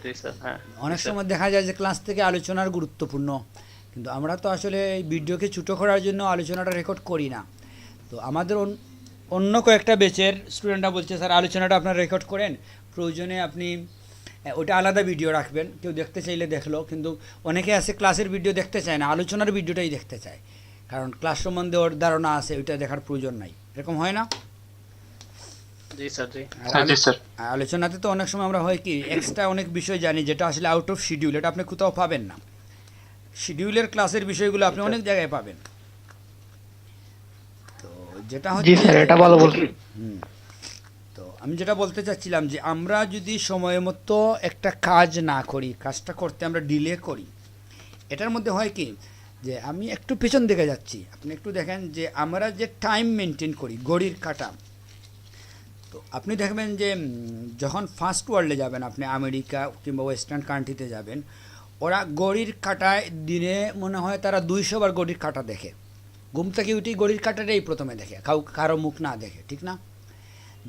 জি sir, হ্যাঁ, জি অনেক sir. সময় দেখা যায় যে ক্লাস থেকে আলোচনার গুরুত্বপূর্ণ, কিন্তু আমরা তো আসলে এই ভিডিওকে ছোটো করার জন্য আলোচনাটা রেকর্ড করি না। তো আমাদের অন্য কয়েকটা ব্যাচের স্টুডেন্টরা বলছে স্যার আলোচনাটা আপনারা রেকর্ড করেন, প্রয়োজনে আপনি ওটা আলাদা ভিডিও রাখবেন, কেউ দেখতে চাইলে দেখলো। কিন্তু অনেকে আছে ক্লাসের ভিডিও দেখতে চায় না, আলোচনার ভিডিওটাই দেখতে চায়, কারণ ক্লাস সম্বন্ধে ওর ধারণা আছে, ওইটা দেখার প্রয়োজন নাই। এরকম হয় না? জি স্যার, জি। আর হ্যাঁ, জি স্যার। আলোচনাতে তো অনেক সময় আমরা হয় কি এক্সট্রা অনেক বিষয় জানি যেটা আসলে আউট অফ শিডিউল, এটা আপনি কোথাও পাবেন না। শিডিউলের ক্লাসের বিষয়গুলো জি আপনি স্যার। অনেক জায়গায় পাবেন। তো যেটা জি হচ্ছে স্যার, যে এটা ভালো বলছেন। হুম, তো আমি যেটা বলতে চাচ্ছিলাম যে আমরা যদি সময় মতো একটা কাজ না করি, কাজটা করতে আমরা ডিলে করি, এটার মধ্যে হয় কি যে আমি একটু পেছন দিকে যাচ্ছি, আপনি একটু দেখেন যে আমরা যে টাইম মেনটেন করি ঘড়ির কাঁটা, তো আপনি দেখবেন যে যখন ফার্স্ট ওয়ার্ল্ডে যাবেন, আপনি আমেরিকা কিংবা ওয়েস্টার্ন কান্ট্রিতে যাবেন, ওরা ঘড়ির কাঁটায় দিনে মনে হয় তারা 200 বার ঘড়ির কাঁটা দেখে। ঘুম থেকে উঠি ঘড়ির কাঁটাটাই প্রথমে দেখে, কারো মুখ না দেখে, ঠিক না?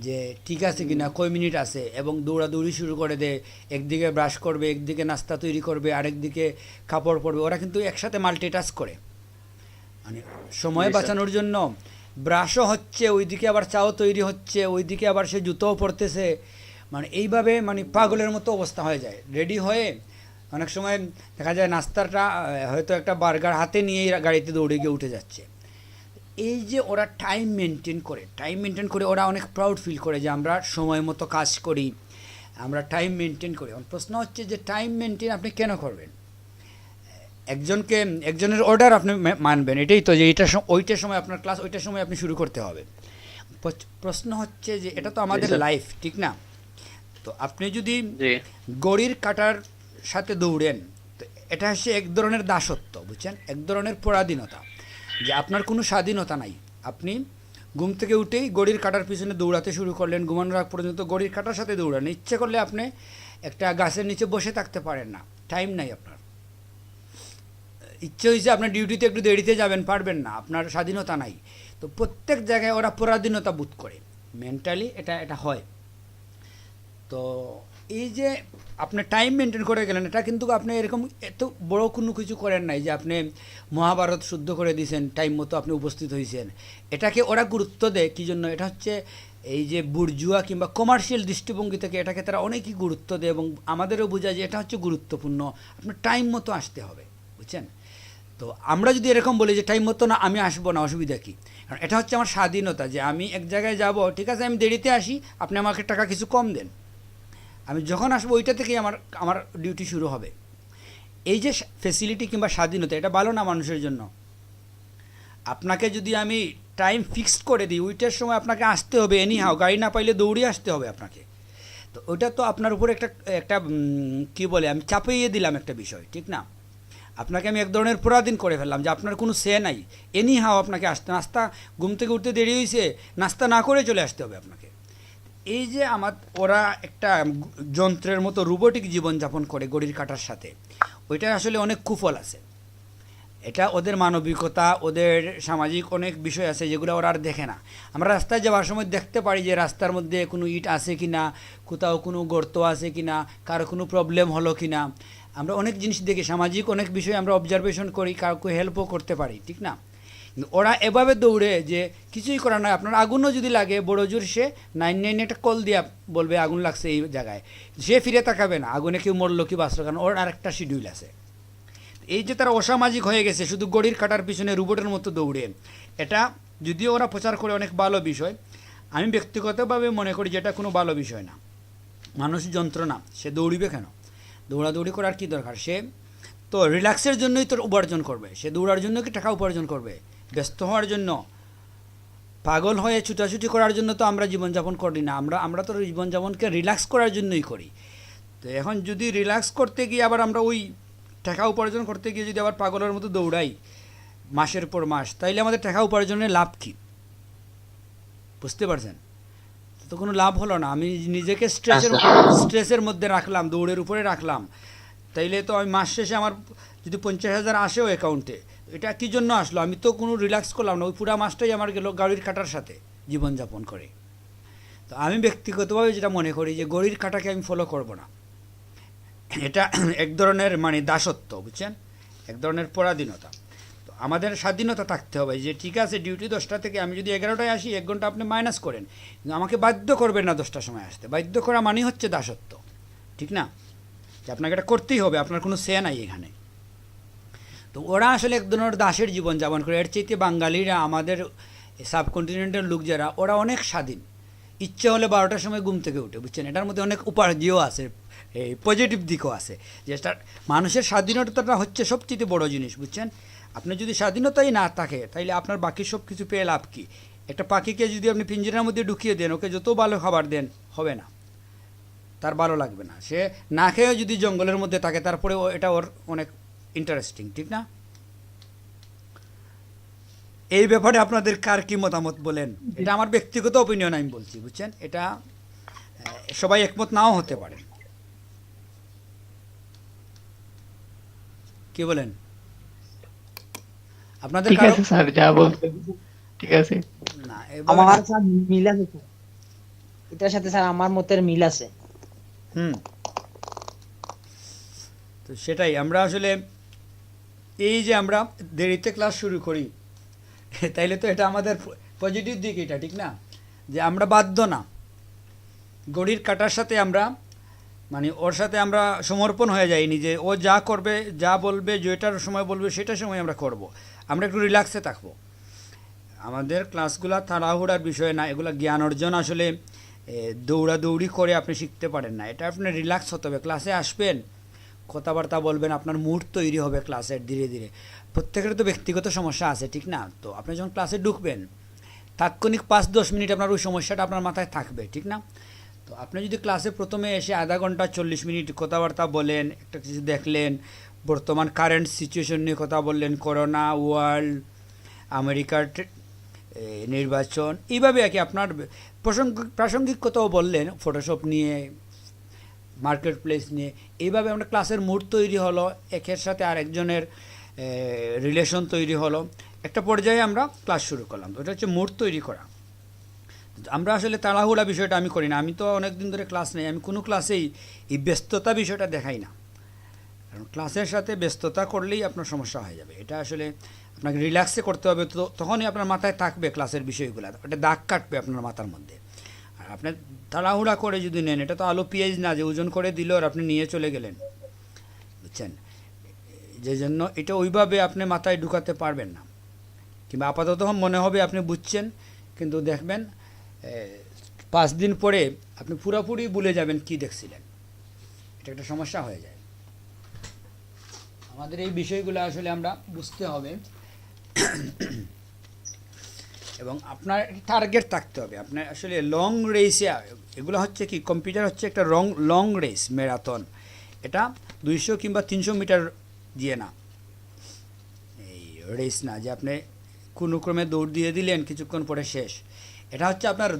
যে ঠিক আছে কিনা, কয় মিনিট আছে, এবং দৌড়াদৌড়ি শুরু করে দেয়। একদিকে ব্রাশ করবে, একদিকে নাস্তা তৈরি করবে, আরেকদিকে কাপড় পরবে। ওরা কিন্তু একসাথে মাল্টিটাস্ক করে, মানে সময় জি স্যার। বাঁচানোর জন্য। ব্রাশও হচ্ছে, ওইদিকে আবার চাও তৈরি হচ্ছে, ওইদিকে আবার সে জুতোও পরতেছে, মানে এইভাবে মানে পাগলের মতো অবস্থা হয়ে যায়। রেডি হয়ে অনেক সময় দেখা যায় নাস্তাটা হয়তো একটা বার্গার হাতে নিয়েই গাড়িতে দৌড়ে গিয়ে উঠে যাচ্ছে। এই যে ওরা টাইম মেনটেন করে, টাইম মেনটেন করে ওরা অনেক প্রাউড ফিল করে যে আমরা সময় মতো কাজ করি, আমরা টাইম মেনটেন করি। এখন প্রশ্ন হচ্ছে যে টাইম মেনটেন আপনি কেন করবেন? একজনকে, একজনের অর্ডার আপনি মানবেন, এটাই তো, যে ওইটার সময় আপনার ক্লাস, ওইটার সময় আপনি শুরু করতে হবে। প্রশ্ন হচ্ছে যে এটা তো জি আমাদের স্যার। লাইফ, ঠিক না? তো আপনি যদি জি। ঘড়ির কাঁটার সাথে দৌড়েন, তো এটা হচ্ছে এক ধরনের দাসত্ব, বুঝছেন, এক ধরনের পরাধীনতা, যে আপনার কোনো স্বাধীনতা নাই। আপনি ঘুম থেকে উঠেই ঘড়ির কাঁটার পিছনে দৌড়াতে শুরু করলেন, ঘুমানোর আগ পর্যন্ত ঘড়ির কাঁটার সাথে দৌড়ান। ইচ্ছে করলে আপনি একটা গাছের নিচে বসে থাকতে পারেন না, টাইম নাই আপনার। ইচ্ছে হয়েছে আপনার ডিউটিতে একটু দেরিতে যাবেন, পারবেন না, আপনার স্বাধীনতা নাই। তো প্রত্যেক জায়গায় ওরা পরাধীনতা বোধ করে, মেন্টালি এটা এটা হয়। তো এই যে আপনি টাইম মেনটেন করে গেলেন, এটা কিন্তু আপনি এরকম এত বড় কোনো কিছু করেন নাই যে আপনি মহাভারত শুদ্ধ করে দিয়েছেন, টাইম মতো আপনি উপস্থিত হয়েছেন। এটাকে ওরা গুরুত্ব দেয় কী জন্য? এটা হচ্ছে এই যে বুর্জুয়া কিংবা কমার্শিয়াল দৃষ্টিভঙ্গি থেকে এটাকে তারা অনেকই গুরুত্ব দেয়, এবং আমাদেরও বোঝায় যে এটা হচ্ছে গুরুত্বপূর্ণ, আপনার টাইম মতো আসতে হবে, বুঝছেন? তো আমরা যদি এরকম বলি যে টাইম মতো না, আমি আসবো না, অসুবিধা কী? কারণ এটা হচ্ছে আমার স্বাধীনতা, যে আমি এক জায়গায় যাব, ঠিক আছে আমি দেরিতে আসি, আপনি আমাকে টাকা কিছু কম দেন, আমি যখন আসবো ওইটা থেকেই আমার আমার ডিউটি শুরু হবে। এই যে ফেসিলিটি কিংবা স্বাধীনতা, এটা ভালো না মানুষের জন্য? আপনাকে যদি আমি টাইম ফিক্সড করে দিই, ওইটার সময় আপনাকে আসতে হবে এনি হাও, গাড়ি না পাইলে দৌড়িয়ে আসতে হবে আপনাকে, তো ওইটা তো আপনার উপর একটা একটা কী বলে, আমি চাপিয়ে দিলাম একটা বিষয়, ঠিক না? আপনাকে আমি এক ধরনের পরাধীন করে ফেললাম, যে আপনার কোনো সে নাই, এনি হাও আপনাকে আসতে, নাস্তা ঘুম থেকে উঠতে দেরি হয়েছে, নাস্তা না করে চলে আসতে হবে আপনাকে। এই যে ওরা একটা যন্ত্রের মতো রোবোটিক জীবনযাপন করে ঘড়ির কাঁটার সাথে, ওইটা আসলে অনেক কুফল আছে। এটা ওদের মানবিকতা, ওদের সামাজিক অনেক বিষয় আছে যেগুলো ওরা আর দেখে না। আমরা রাস্তায় যাওয়ার সময় দেখতে পারি যে রাস্তার মধ্যে কোনো ইট আছে কি না, কোথাও কোনো গর্ত আছে কি না, কারো কোনো প্রবলেম হলো কি না, আমরা অনেক জিনিস দেখি, সামাজিক অনেক বিষয় আমরা অবজারভেশন করি, কাউকে হেল্পও করতে পারি, ঠিক না? কিন্তু ওরা এভাবে দৌড়ে যে কিছুই করার নয়, আপনার আগুনও যদি লাগে বড় জোর, সে 999 একটা কল দিয়া বলবে আগুন লাগছে এই জায়গায়, সে ফিরে তাকাবে না আগুনে কেউ মরলো কি বাঁচলো, কারণ ওর আরেকটা শিডিউল আছে। এই যে তারা অসামাজিক হয়ে গেছে শুধু ঘড়ির কাঁটার পিছনে রোবটের মতো দৌড়ে, এটা যদিও ওরা প্রচার করে অনেক ভালো বিষয়, আমি ব্যক্তিগতভাবে মনে করি যে এটা কোনো ভালো বিষয় না। মানুষ যন্ত্র না, সে দৌড়িবে কেন? দৌড়াদৌড়ি করার কী দরকার? সে তো রিল্যাক্সের জন্যই তো উপার্জন করবে, সে দৌড়ার জন্য কি টাকা উপার্জন করবে? ব্যস্ত হওয়ার জন্য, পাগল হয়ে ছুটাছুটি করার জন্য তো আমরা জীবনযাপন করি না, আমরা তো জীবনযাপনকে রিল্যাক্স করার জন্যই করি। তো এখন যদি রিল্যাক্স করতে গিয়ে আবার আমরা ওই টাকা উপার্জন করতে গিয়ে যদি আবার পাগলের মতো দৌড়াই মাসের পর মাস, তাইলে আমাদের টাকা উপার্জনের লাভ কী? বুঝতে পারছেন? তো কোনো লাভ হলো না। আমি নিজেকে হ্যাঁ স্যার। স্ট্রেসের মধ্যে রাখলাম, দৌড়ের উপরে রাখলাম, তাইলে তো আমি মাস শেষে আমার যদি 50,000 আসেও অ্যাকাউন্টে, এটা কী জন্য আসলো? আমি তো কোনো রিল্যাক্স করলাম না, ওই পুরো মাসটাই আমার গেল গাড়ির কাটার সাথে জীবনযাপন করে। তো আমি ব্যক্তিগতভাবে যেটা মনে করি যে ঘড়ির কাঁটাকে আমি ফলো করব না। এটা এক ধরনের মানে দাসত্ব, বুঝছেন, এক ধরনের পরাধীনতা। তো আমাদের স্বাধীনতা থাকতে হবে যে ঠিক আছে ডিউটি 10টা থেকে, আমি যদি 11টায় আসি 1 ঘন্টা আপনি মাইনাস করেন, কিন্তু আমাকে বাধ্য করবেন না 10টার সময় আসতে। বাধ্য করা মানেই হচ্ছে দাসত্ব, ঠিক না, যে আপনাকে এটা করতেই হবে, আপনার কোনো সে নাই এখানে। তো ওরা আসলে এক ধরনের দাসের জীবন যাপন করে। এর চাইতে বাঙালিরা, আমাদের সাবকন্টিনেন্টের লোক যারা, ওরা অনেক স্বাধীন। ইচ্ছে হলে 12টার সময় ঘুম থেকে উঠে, বুঝছেন। এটার মধ্যে অনেক উপার্জিও আছে, এই পজিটিভ দিকও আছে, যেটা মানুষের স্বাধীনতাটা হচ্ছে সবচেয়ে বড় জিনিস, বুঝছেন। আপনি যদি স্বাধীনতাই না থাকে তাইলে আপনার বাকি সব কিছু পেয়ে লাভ কী? একটা পাখিকে যদি আপনি পিঞ্জরার মধ্যে ঢুকিয়ে দেন, ওকে যত ভালো খাবার দেন হবে না, তার ভালো লাগবে না। সে না খেয়েও যদি জঙ্গলের মধ্যে থাকে তারপরে এটা ওর অনেক ইন্টারেস্টিং, ঠিক না? এই ব্যাপারে আপনাদের কার কি মতামত বলেন? এটা আমার ব্যক্তিগত অপিনিয়ন, আমি বলছি, বুঝছেন। এটা সবাই একমত নাও হতে পারে, কি বলেন আপনাদের? ঠিক আছে স্যার, যা বলছেন ঠিক আছে। না, আমার স্যার মিল আছে স্যার, এটার সাথে স্যার আমার মতের মিল আছে। হুম, তো সেটাই আমরা আসলে, এই যে আমরা দেরিতে ক্লাস শুরু করি, তাইলে তো এটা আমাদের পজিটিভ দিক, এটা ঠিক না, যে আমরা বাধ্য না। ঘড়ির কাঁটার সাথে আমরা, মানে ওর সাথে আমরা সমর্পণ হয়ে যাইনি, যে ও যা করবে, যা বলবে, যেটার সময় বলবে সেটার সময় আমরা করব। আমরা একটু রিল্যাক্সে থাকবো। আমাদের ক্লাসগুলো তাড়াহুড়ার বিষয় না, এগুলো জ্ঞান অর্জন আসলে দৌড়াদৌড়ি করে আপনি শিখতে পারেন না। এটা আপনি রিল্যাক্স হতে হবে। ক্লাসে আসবেন, কথাবার্তা বলবেন, আপনার মুড তৈরি হবে ক্লাসের ধীরে ধীরে। প্রত্যেকের তো ব্যক্তিগত সমস্যা আছে, ঠিক না? তো আপনি যখন ক্লাসে ঢুকবেন, তাৎক্ষণিক 5-10 মিনিট আপনার ওই সমস্যাটা আপনার মাথায় থাকবে, ঠিক না? তো আপনি যদি ক্লাসে প্রথমে এসে আধা ঘন্টা 40 মিনিট কথাবার্তা বলেন, একটা কিছু দেখলেন, বর্তমান কারেন্ট সিচুয়েশন নিয়ে কথা বললেন, করোনা, ওয়ার্ল্ড, আমেরিকার নির্বাচন, এইভাবে আর কি আপনার প্রাসঙ্গিক কথাও বললেন, ফটোশপ নিয়ে, মার্কেট প্লেস নিয়ে, এইভাবে আমরা ক্লাসের মুড তৈরি হলো, একের সাথে আরেকজনের রিলেশন তৈরি হলো, একটা পর্যায়ে আমরা ক্লাস শুরু করলাম। তো এটা হচ্ছে মুড তৈরি করা। আমরা আসলে তাড়াহুড়া বিষয়টা আমি করি না। আমি তো অনেক দিন ধরে ক্লাস নেই, আমি কোনো ক্লাসেই এই ব্যস্ততা বিষয়টা দেখাই না, কারণ ক্লাসের সাথে ব্যস্ততা করলেই আপনার সমস্যা হয়ে যাবে। এটা আসলে আপনাকে রিল্যাক্সে করতে হবে, তো তখনই আপনার মাথায় থাকবে ক্লাসের বিষয়গুলো, এটা দাগ কাটবে আপনার মাথার মধ্যে। আর আপনি তাড়াহুড়া করে যদি নেন, এটা তো আলু পেঁয়াজ না যে ওজন করে দিল আর আপনি নিয়ে চলে গেলেন, বুঝছেন। যে জন্য এটা ওইভাবে আপনি মাথায় ঢুকাতে পারবেন না, কিংবা আপাতত মনে হবে আপনি বুঝছেন, কিন্তু দেখবেন 5 দিন পরে আপনি পুরোপুরি ভুলে যাবেন কি দেখছিলেন। এটা একটা সমস্যা হয়ে যায়। আমাদের এই বিষয়গুলো আসলে আমরা বুঝতে হবে, এবং আপনার টার্গেট থাকতে হবে। আপনার আসলে লং রেসে, এগুলো হচ্ছে কি, কম্পিউটার হচ্ছে একটা লং রেস, ম্যারাথন। এটা 200 কিংবা 300 মিটার দিয়ে না, এই রেস না যে আপনি কোনো ক্রমে দৌড় দিয়ে দিলেন, কিছুক্ষণ পরে শেষ। এটা হচ্ছে আপনার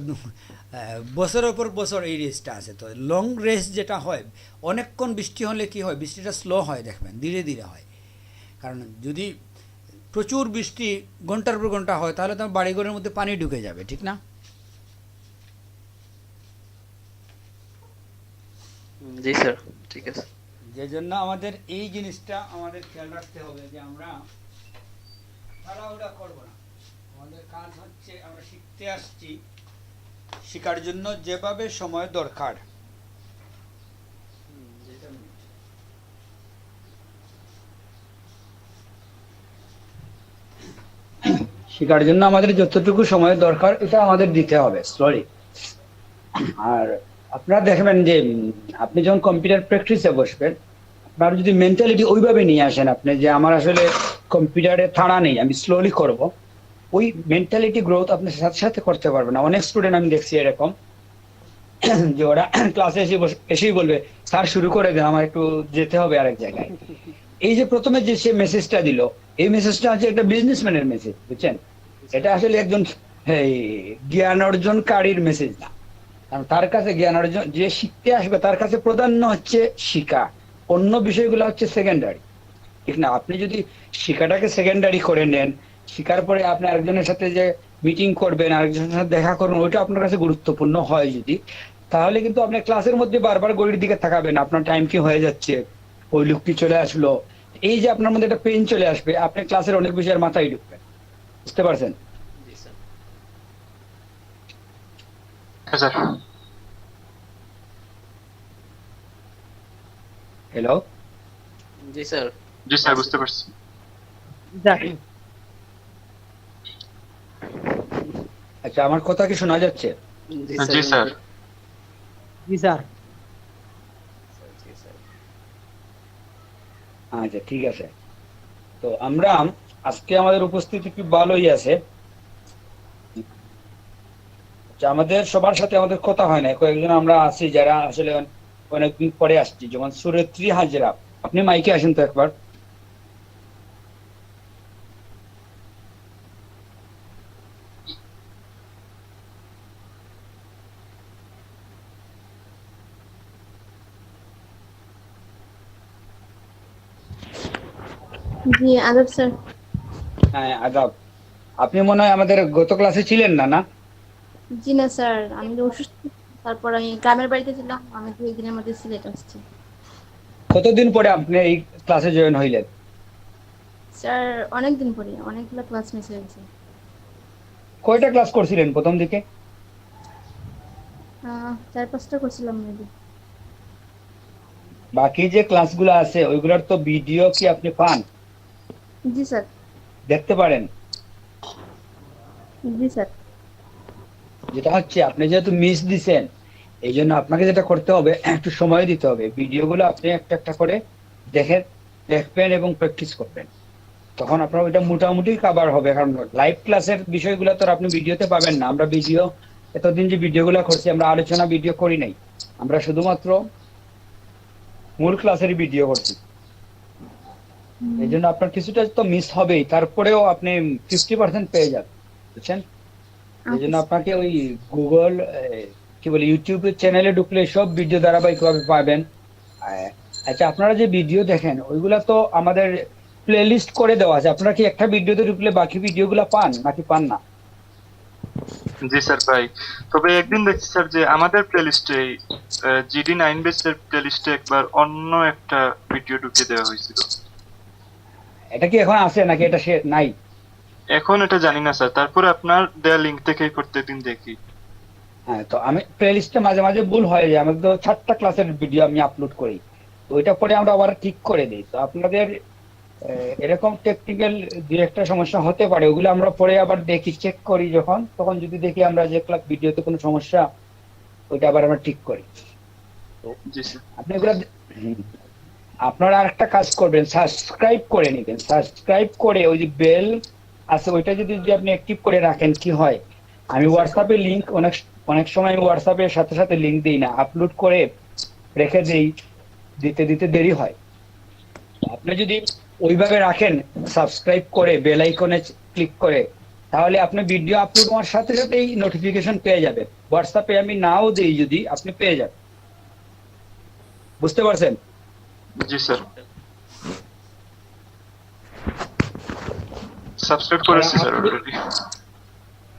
বছরের পর বছর এই রেসটা আছে। তো লং রেস যেটা হয়, অনেকক্ষণ বৃষ্টি হলে কি হয়, বৃষ্টিটা স্লো হয়, দেখবেন ধীরে ধীরে হয়। কারণ যদি প্রচুর বৃষ্টি ঘন্টার পর ঘন্টা হয়, তাহলে তো বাড়িঘরের মধ্যে পানি ঢুকে যাবে, ঠিক না? জি স্যার, ঠিক আছে। যে জন্য আমাদের এই জিনিসটা আমাদের খেয়াল রাখতে হবে, যে আমরা তাড়াহুড়া করবো না। আমাদের কাজ হচ্ছে, আমরা শিখতে আসছি, শেখার জন্য যেভাবে সময় দরকার, শেখার জন্য আমাদের যতটুকু সময় দরকার এটা আমাদের দিতে হবে স্লোলি। আর আপনারা দেখবেন যে আপনি যখন কম্পিউটার প্র্যাকটিসে বসবেন, আপনার যদি মেন্টালিটি ওইভাবে নিয়ে আসেন আপনি, যে আমার আসলে কম্পিউটারে থাড়া নেই, আমি স্লোলি করব, ওই মেন্টালিটি গ্রোথ আপনি সাথে সাথে করতে পারবেন না। অনেক স্টুডেন্ট আমি দেখছি এরকম, যে ওরা ক্লাসে এসেই বলবে স্যার শুরু করে দেন, আমার একটু যেতে হবে আরেক জায়গায়। এই যে প্রথমে যে সে মেসেজটা দিল, এই মেসেজটা হচ্ছে একটা বিজনেসম্যানের মেসেজ, বুঝছেন। এটা আসলে একজন জ্ঞান অর্জনকারীর মেসেজ না। কারণ তার কাছে জ্ঞান অর্জন, যে শিখতে আসবে তার কাছে প্রাধান্য হচ্ছে শিক্ষা, অন্য বিষয়গুলো হচ্ছে সেকেন্ডারি, ঠিক না? আপনি যদি শিক্ষাটাকে সেকেন্ডারি করে নেন, শিখার পরে আপনি আরেকজনের সাথে যে মিটিং করবেন, আরেকজনের সাথে দেখা করবেন, ওইটা আপনার কাছে গুরুত্বপূর্ণ হয় যদি, তাহলে কিন্তু আপনি ক্লাসের মধ্যে বারবার ঘড়ির দিকে তাকাবেন, আপনার টাইম কি হয়ে যাচ্ছে, ওই লোকটি চলে আসলো, এই যে আপনার মধ্যে একটা পেন চলে আসবে, আপনি ক্লাসের অনেক বিষয়ের মাথায় ঢুকবেন। বুঝতে পারছেন? জি স্যার। হ্যাঁ স্যার। হ্যালো, জি স্যার। জি স্যার, বুঝতে পারছি। স্যার আচ্ছা আমার কথা কি শোনা যাচ্ছে? জি জি স্যার। জি স্যার। জি স্যার। আচ্ছা ঠিক আছে। তো আমরা আজকে আমাদের উপস্থিতি খুব ভালোই আছে। আচ্ছা, আমাদের সবার সাথে আমাদের কথা হয় না, কয়েকজন আমরা আছি যারা আসলে অনেকদিন পরে আসছি, যেমন সুরেত্রী হাজরা। আপনি মাইকে আসেন তো একবার। জি আদব স্যার। হ্যাঁ আদাব। আপনি মনে হয় আমাদের গত ক্লাসে ছিলেন না, না? জি না স্যার, আমি তো অসুস্থ। তারপর আমি গ্রামের বাড়িতে ছিলাম, আমি 2 দিনের মধ্যে সিলেট আসছি। কতদিন পরে আপনি এই ক্লাসে জয়েন হইলেন? স্যার অনেক দিন পরে অনেকগুলো ক্লাস মিস হয়ে গেছে। কয়টা ক্লাস করছিলেন প্রথম দিকে? 4-5টা করছিলাম মেবি। বাকি যে ক্লাসগুলো আছে ওইগুলোর তো ভিডিও কি আপনি পান, জি স্যার। দেখতে পারেন? জি স্যার। যেটা হচ্ছে আপনি যেহেতু মিস দিছেন, এই জন্য আপনাকে যেটা করতে হবে একটু সময় দিতে হবে, ভিডিওগুলো আপনি একটা একটা করে দেখেন, দেখবেন এবং প্র্যাকটিস করবেন, তখন আপনার ওইটা মোটামুটি কাভার হবে। কারণ লাইভ ক্লাসের বিষয়গুলো তো আর আপনি ভিডিওতে পাবেন না। আমরা ভিডিও এতদিন যে ভিডিওগুলো করছি, আমরা আলোচনা ভিডিও করি নাই, আমরা শুধুমাত্র মূল ক্লাসের ভিডিও করছি। এই জন্য আপনার কিছুটা তো মিস হবেই, তারপরেও আপনি 50% পেয়ে যাবেন, বুঝছেন? এই জন্য আপনাকে ওই গুগল কি বলে ইউটিউবের চ্যানেলে ঢুকলে সব ভিডিও ধারাবাহিকভাবে পাবেন। আচ্ছা আপনারা যে ভিডিও দেখেন ওইগুলা তো আমাদের প্লে লিস্ট করে দেওয়া আছে, আপনারা কি একটা ভিডিওতে ঢুকলে বাকি ভিডিওগুলো পান নাকি পান না? জি স্যার, ভাই। তবে একদিন দেখছি স্যার যে আমাদের প্লেলিস্টে GD9 বেসের প্লেলিস্টে একবার অন্য একটা ভিডিও ঢুকিয়ে দেওয়া হয়েছিল। এটা কি এখন আছে নাকি এটা সে নাই? এখন এটা জানি না স্যার, তারপরে আপনার দেয়া লিঙ্ক থেকেই প্রত্যেকদিন দেখি। হ্যাঁ, তো আমি প্লে লিস্টে মাঝে মাঝে ভুল হয়ে যায়, আমাদের তো 4টা ক্লাসের ভিডিও আমি আপলোড করি, তো ওইটা পরে আমরা আবার ঠিক করে দিই। তো আপনাদের এরকম টেকনিক্যাল দু একটা সমস্যা হতে পারে, ওগুলো আমরা পরে আবার দেখি, চেক করি যখন, তখন যদি দেখি আমরা যে ক্লাস ভিডিওতে কোনো সমস্যা, ওইটা আবার আমরা ঠিক করি। তো জি স্যার। আপনি এগুলো আপনারা আরেকটা কাজ করবেন, সাবস্ক্রাইব করে নেবেন। সাবস্ক্রাইব করে ওই যে বেল আছে ওইটা যদি যদি আপনি অ্যাক্টিভ করে রাখেন, কি হয়, আমি হোয়াটসঅ্যাপে লিংক অনেক অনেক সময় আমি হোয়াটসঅ্যাপের সাথে সাথে লিংক দিই না, আপলোড করে রেখে দেই, দিতে দিতে দেরি হয়। আপনি যদি ওইভাবে রাখেন, সাবস্ক্রাইব করে বেল আইকনে ক্লিক করে, তাহলে আপনি ভিডিও আপলোড হওয়ার সাথে সাথেই নোটিফিকেশন পেয়ে যাবেন। হোয়াটসঅ্যাপে আমি নাও দেই যদি, আপনি পেয়ে যাবেন। বুঝতে পারছেন? জি স্যার, সাবস্ক্রাইব করেছি স্যার অলরেডি।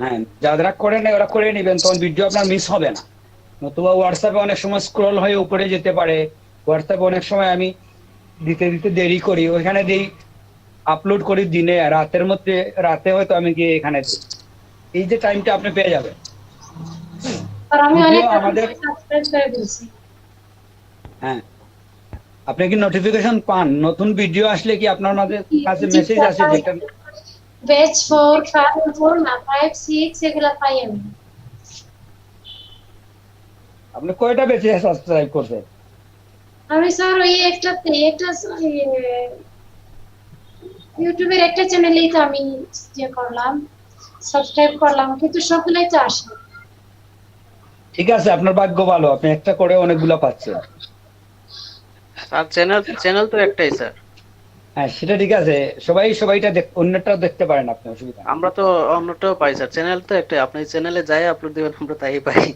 হ্যাঁ, যারা করেন না ওরা করে নেবেন, তখন ভিডিও আপনার মিস হবে না। নতুবা হোয়াটসঅ্যাপে অনেক সময় স্ক্রল হয়ে উপরে যেতে পারে, হোয়াটসঅ্যাপে অনেক সময় আমি দিতে দিতে দেরি করি, ওইখানে দিই, আপলোড করি দিনে, রাতের মধ্যে রাতে হয়তো আমি গিয়ে এখানে দিই, এই যে টাইমটা আপনি পেয়ে যাবেন। আর আমি যদিও অনেক আমাদের সাবস্ক্রাইব করে দিয়েছি। হ্যাঁ, আপনি কি নোটিফিকেশন পান নতুন ভিডিও আসলে? কি আপনার মাঝে কাছে জি, মেসেজ আসে যেটা? ব্যাচ 4, 5 না 5, 6 এগুলা পাই আমি। আপনি কয়টা বেঁচে সাবস্ক্রাইব করছেন? আমি স্যার ওই একটা ইউটিউবের একটা চ্যানেলেই তো আমি করলাম, সাবস্ক্রাইব করলাম, কিন্তু সবগুলাই তো আসে। ঠিক আছে, আপনার ভাগ্য ভালো, আপনি একটা করে অনেকগুলো পাচ্ছেন। স্যার চ্যানেল চ্যানেল তো একটাই স্যার। হ্যাঁ সেটা ঠিক আছে, সবাই সবাইটা অন্যটাও দেখতে পারেন আপনি, অসুবিধা নেই। আমরা তো অন্যটাও পাই স্যার, চ্যানেল তো একটাই, আপনি চ্যানেলে যাই আপলোড দিবেন আমরা তাই পাই।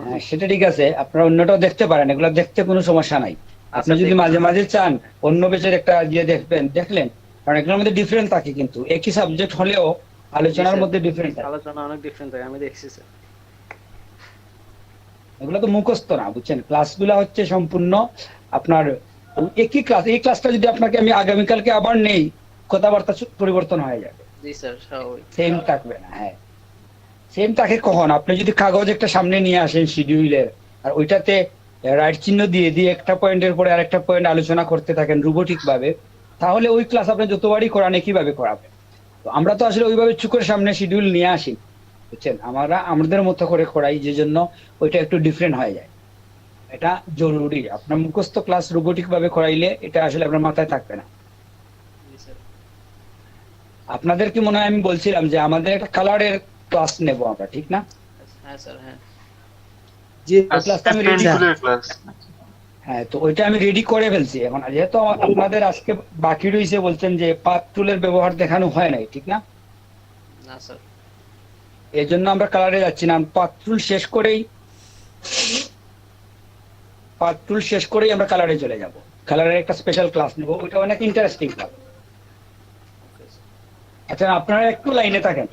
হ্যাঁ সেটা ঠিক আছে, আপনারা অন্যটাও দেখতে পারেন, এগুলো দেখতে কোনো সমস্যা নাই। আপনি আচ্ছা, যদি ঠিক মাঝে মাঝে চান অন্য বেচের একটা ইয়ে দেখবেন, দেখলেন, কারণ এগুলোর মধ্যে ডিফারেন্ট থাকে, কিন্তু একই সাবজেক্ট হলেও আলোচনার স্যার, মধ্যে ডিফারেন্ট থাকে। আলোচনা অনেক ডিফারেন্ট থাকে, আমি দেখছি স্যার। এগুলো তো মুখস্থ না, বুঝছেন? ক্লাসগুলো হচ্ছে সম্পূর্ণ আপনার একই ক্লাস। এই ক্লাসটা যদি আপনাকে আমি আগামীকালকে আবার নেই, কথাবার্তা পরিবর্তন হয়ে যাবে, জি স্যার, স্বাভাবিক। সেম থাকবে না। হ্যাঁ, সেম থাকে কখন আপনি যদি কাগজ একটা সামনে নিয়ে আসেন শিডিউলের, আর ওইটাতে রাইট চিহ্ন দিয়ে দিয়ে একটা পয়েন্টের পরে আরেকটা পয়েন্ট আলোচনা করতে থাকেন রোবোটিক ভাবে, তাহলে ওই ক্লাস আপনি যতবারই করান একইভাবে করাবেন। তো আমরা তো আসলে ওইভাবে চুকের সামনে শিডিউল নিয়ে আসি, বুঝছেন? আমরা আমাদের মতো করে করাই, যে জন্য ওইটা একটু ডিফারেন্ট হয়ে যায়। এটা জরুরি। আপনার মুখস্থ ক্লাস রোবোটিক ভাবে করাইলে এটা আসলে আপনার মাথায় থাকবে না। জি স্যার। আপনাদের কি মনে হয়, আমি বলছিলাম যে আমাদের একটা কালারের ক্লাস নেব আমরা, ঠিক না? হ্যাঁ স্যার, হ্যাঁ। জি ওই ক্লাসটা আমি রেডি, পেন্সিলের ক্লাস। হ্যাঁ, তো ওইটা আমি রেডি করে ফেলছি। এখন যেহেতু আপনাদের আজকে বাকি রয়েছে, বলছেন যে পাথ টুলের ব্যবহার দেখানো হয় নাই, ঠিক না? না স্যার। এই জন্য আমরা কালারে যাচ্ছি না। পাথ টুল শেষ করেই আমরা কালারে চলে যাব। কালারের একটা স্পেশাল ক্লাস নেব, ওইটা অনেক ইন্টারেস্টিং ক্লাস। Okay sir. আচ্ছা, আপনারা একটু লাইনে থাকেন।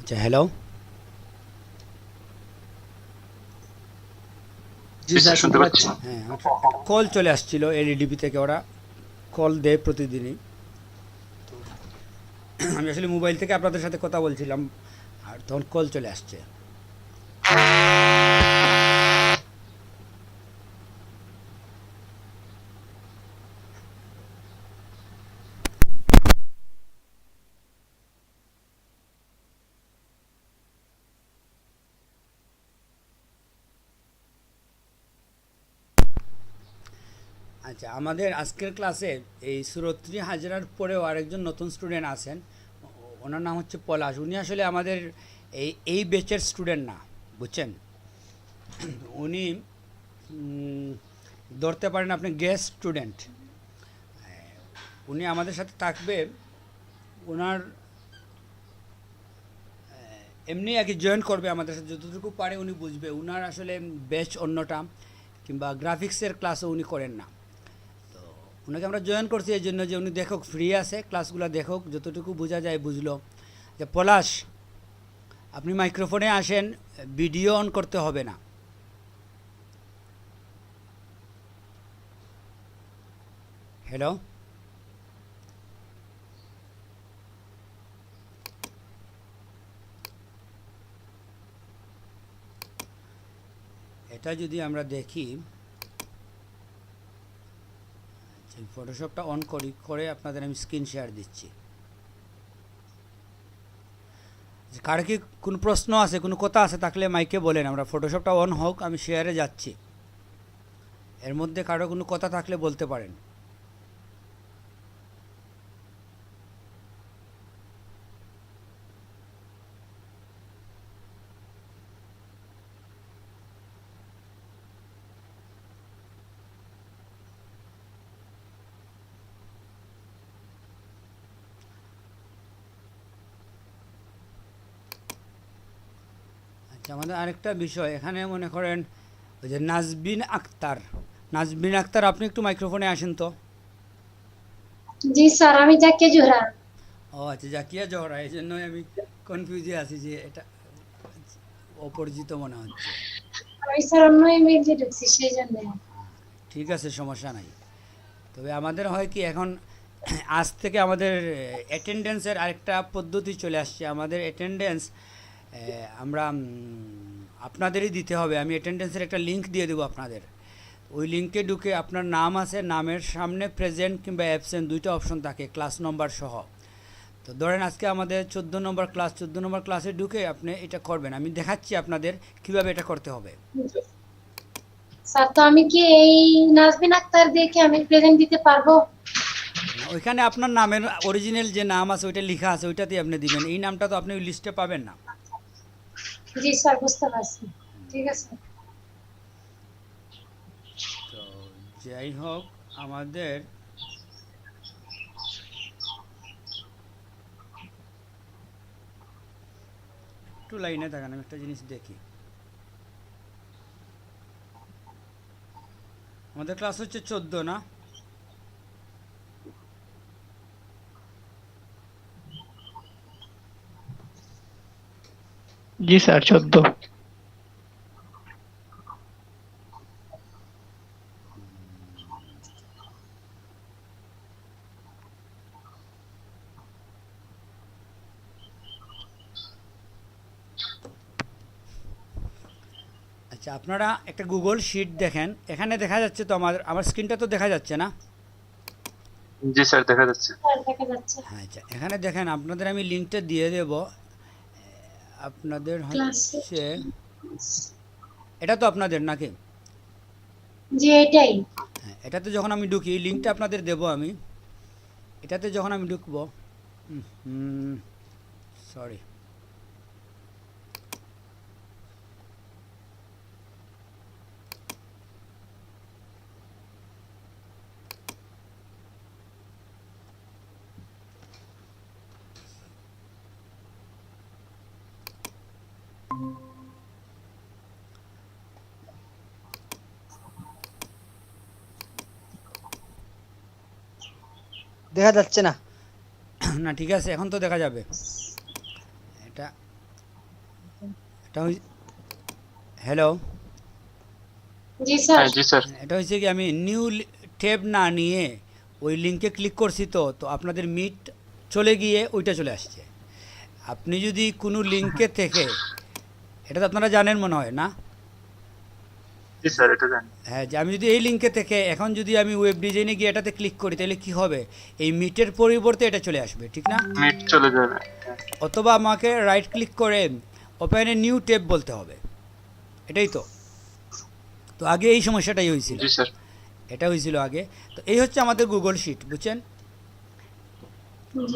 আচ্ছা, হ্যালো। জি জি স্যার, স্যার, শুনতে পাচ্ছি। হ্যাঁ, কল চলে আসছিল এলইডিবি থেকে, ওরা কল দেয় প্রতিদিনই। তো আমি আসলে মোবাইল থেকে আপনাদের সাথে কথা বলছিলাম, আর তখন কল চলে আসছে। আচ্ছা, আমাদের আজকের ক্লাসে এই সুরত্রি হাজরার পরেও আরেকজন নতুন স্টুডেন্ট আছেন। ওনার নাম হচ্ছে পলাশ। উনি আসলে আমাদের এই ব্যাচের স্টুডেন্ট না, বুঝছেন? উনি ধরতে পারেন আপনি গেস্ট স্টুডেন্ট। উনি আমাদের সাথে থাকবে। ওনার এমনি আর কি জয়েন করবে আমাদের সাথে, যতটুকু পারে উনি বুঝবে। উনার আসলে ব্যাচ অন্যটা, কিংবা গ্রাফিক্সের ক্লাসও উনি করেন না। তো ওনাকে আমরা জয়েন করছি এই জন্য যে উনি দেখুক, ফ্রি আছে, ক্লাসগুলো দেখুক, যতটুকু বোঝা যায় বুঝলো। যে পলাশ, আপনি মাইক্রোফোনে আসেন, ভিডিও অন করতে হবে না। হ্যালো, এটা যদি আমরা দেখি, ফটোশপটা অন করে আপনাদের আমি স্ক্রিন শেয়ার দিচ্ছি। কার কি কোনো প্রশ্ন আছে, কোনো কথা আছে থাকলে মাইকে বলেন। আমরা ফটোশপটা অন হোক, আমি শেয়ারে যাচ্ছি। এর মধ্যে কারো কোনো কথা থাকলে বলতে পারেন। আমাদের আরেকটা বিষয় এখানে মনে করেন ওই যে নাজবিন আক্তার, আপনি একটু মাইক্রোফোনে আসেন তো। জি স্যার, আমি জাকিয়া জোহরা। ও আচ্ছা, জাকিয়া জহরা, এই জন্যই আমি কনফিউজে আছি যে এটা অপরিচিত মনে হচ্ছে। আমি স্যার অন্য ইমেল দিয়ে ঢুকছি সেই জন্য। ঠিক আছে, সমস্যা নাই। তবে আমাদের হয় কি এখন আজ থেকে আমাদের অ্যাটেন্ডেন্সের আরেকটা পদ্ধতি চলে আসছে। আমাদের অ্যাটেন্ডেন্স আমরা আপনাদেরই দিতে হবে। আমি অ্যাটেন্ডেন্সের একটা লিঙ্ক দিয়ে দেবো আপনাদের। ওই লিঙ্কে ঢুকে আপনার নাম আছে, নামের সামনে প্রেজেন্ট কিংবা অ্যাবসেন্ট দুইটা অপশন থাকে ক্লাস নম্বর সহ। তো ধরেন আজকে আমাদের 14 নম্বর ক্লাস, 14 নম্বর ক্লাসে ঢুকে আপনি এটা করবেন। আমি দেখাচ্ছি আপনাদের কিভাবে এটা করতে হবে। স্যার, তো আমি কি এই নাজবিন আক্তার দিয়ে কি আমি প্রেজেন্ট দিতে পারবো? ওইখানে আপনার নামের অরিজিনাল যে নাম আছে ওইটা লেখা আছে, ওইটাতেই আপনি দিবেন। এই নামটা তো আপনি ওই লিস্টে পাবেন না। জি স্যার, বুঝতে পারছি। ঠিক আছে। তো যাই হোক, আমাদের একটু লাইনে থাকেন, আমি একটা জিনিস দেখি। আমাদের ক্লাস হচ্ছে 14 না? জি স্যার, 14। আচ্ছা, আপনারা একটা গুগল শিট দেখেন। এখানে দেখা যাচ্ছে তো, আমার স্ক্রিনটা তো দেখা যাচ্ছে না? জি স্যার, দেখা যাচ্ছে। স্যার দেখা যাচ্ছে। হ্যাঁ, আচ্ছা, এখানে দেখেন, আপনাদের আমি লিঙ্কটা দিয়ে দেব। আপনাদের হচ্ছে এটা তো আপনাদের নাকি? জি, এটাই। হ্যাঁ, এটাতে যখন আমি ঢুকি, এই লিঙ্কটা আপনাদের দেব আমি। এটাতে যখন আমি ঢুকবো, সরি, দেখা যাচ্ছে না। না ঠিক আছে, এখন তো দেখা যাবে। এটা এটা হ্যালো, জি স্যার। হ্যাঁ জি স্যার। এটা হচ্ছে কি, আমি নিউ ট্যাব না নিয়ে ওই লিঙ্কে ক্লিক করছি, তো তো আপনাদের মিট চলে গিয়ে ওইটা চলে আসছে। আপনি যদি কোনো লিঙ্কে থেকে, এটা তো আপনারা জানেন মনে হয় না? জি স্যার, এটা জানি। হ্যাঁ, যে আমি যদি এই লিঙ্কে থেকে এখন যদি আমি ওয়েব ডিজাইনে গিয়ে এটাতে ক্লিক করি, তাহলে কি হবে? এই মিটের পরিবর্তে এটা চলে আসবে, ঠিক না? মিট চলে যাবে। অথবা আমাকে রাইট ক্লিক করে ওপেন এ নিউ ট্যাব বলতে হবে, এটাই তো। তো আগে এই সমস্যাটাই হয়েছিল, জি স্যার। এটা হয়েছিল আগে। তো এই হচ্ছে আমাদের গুগল শিট, বুঝছেন,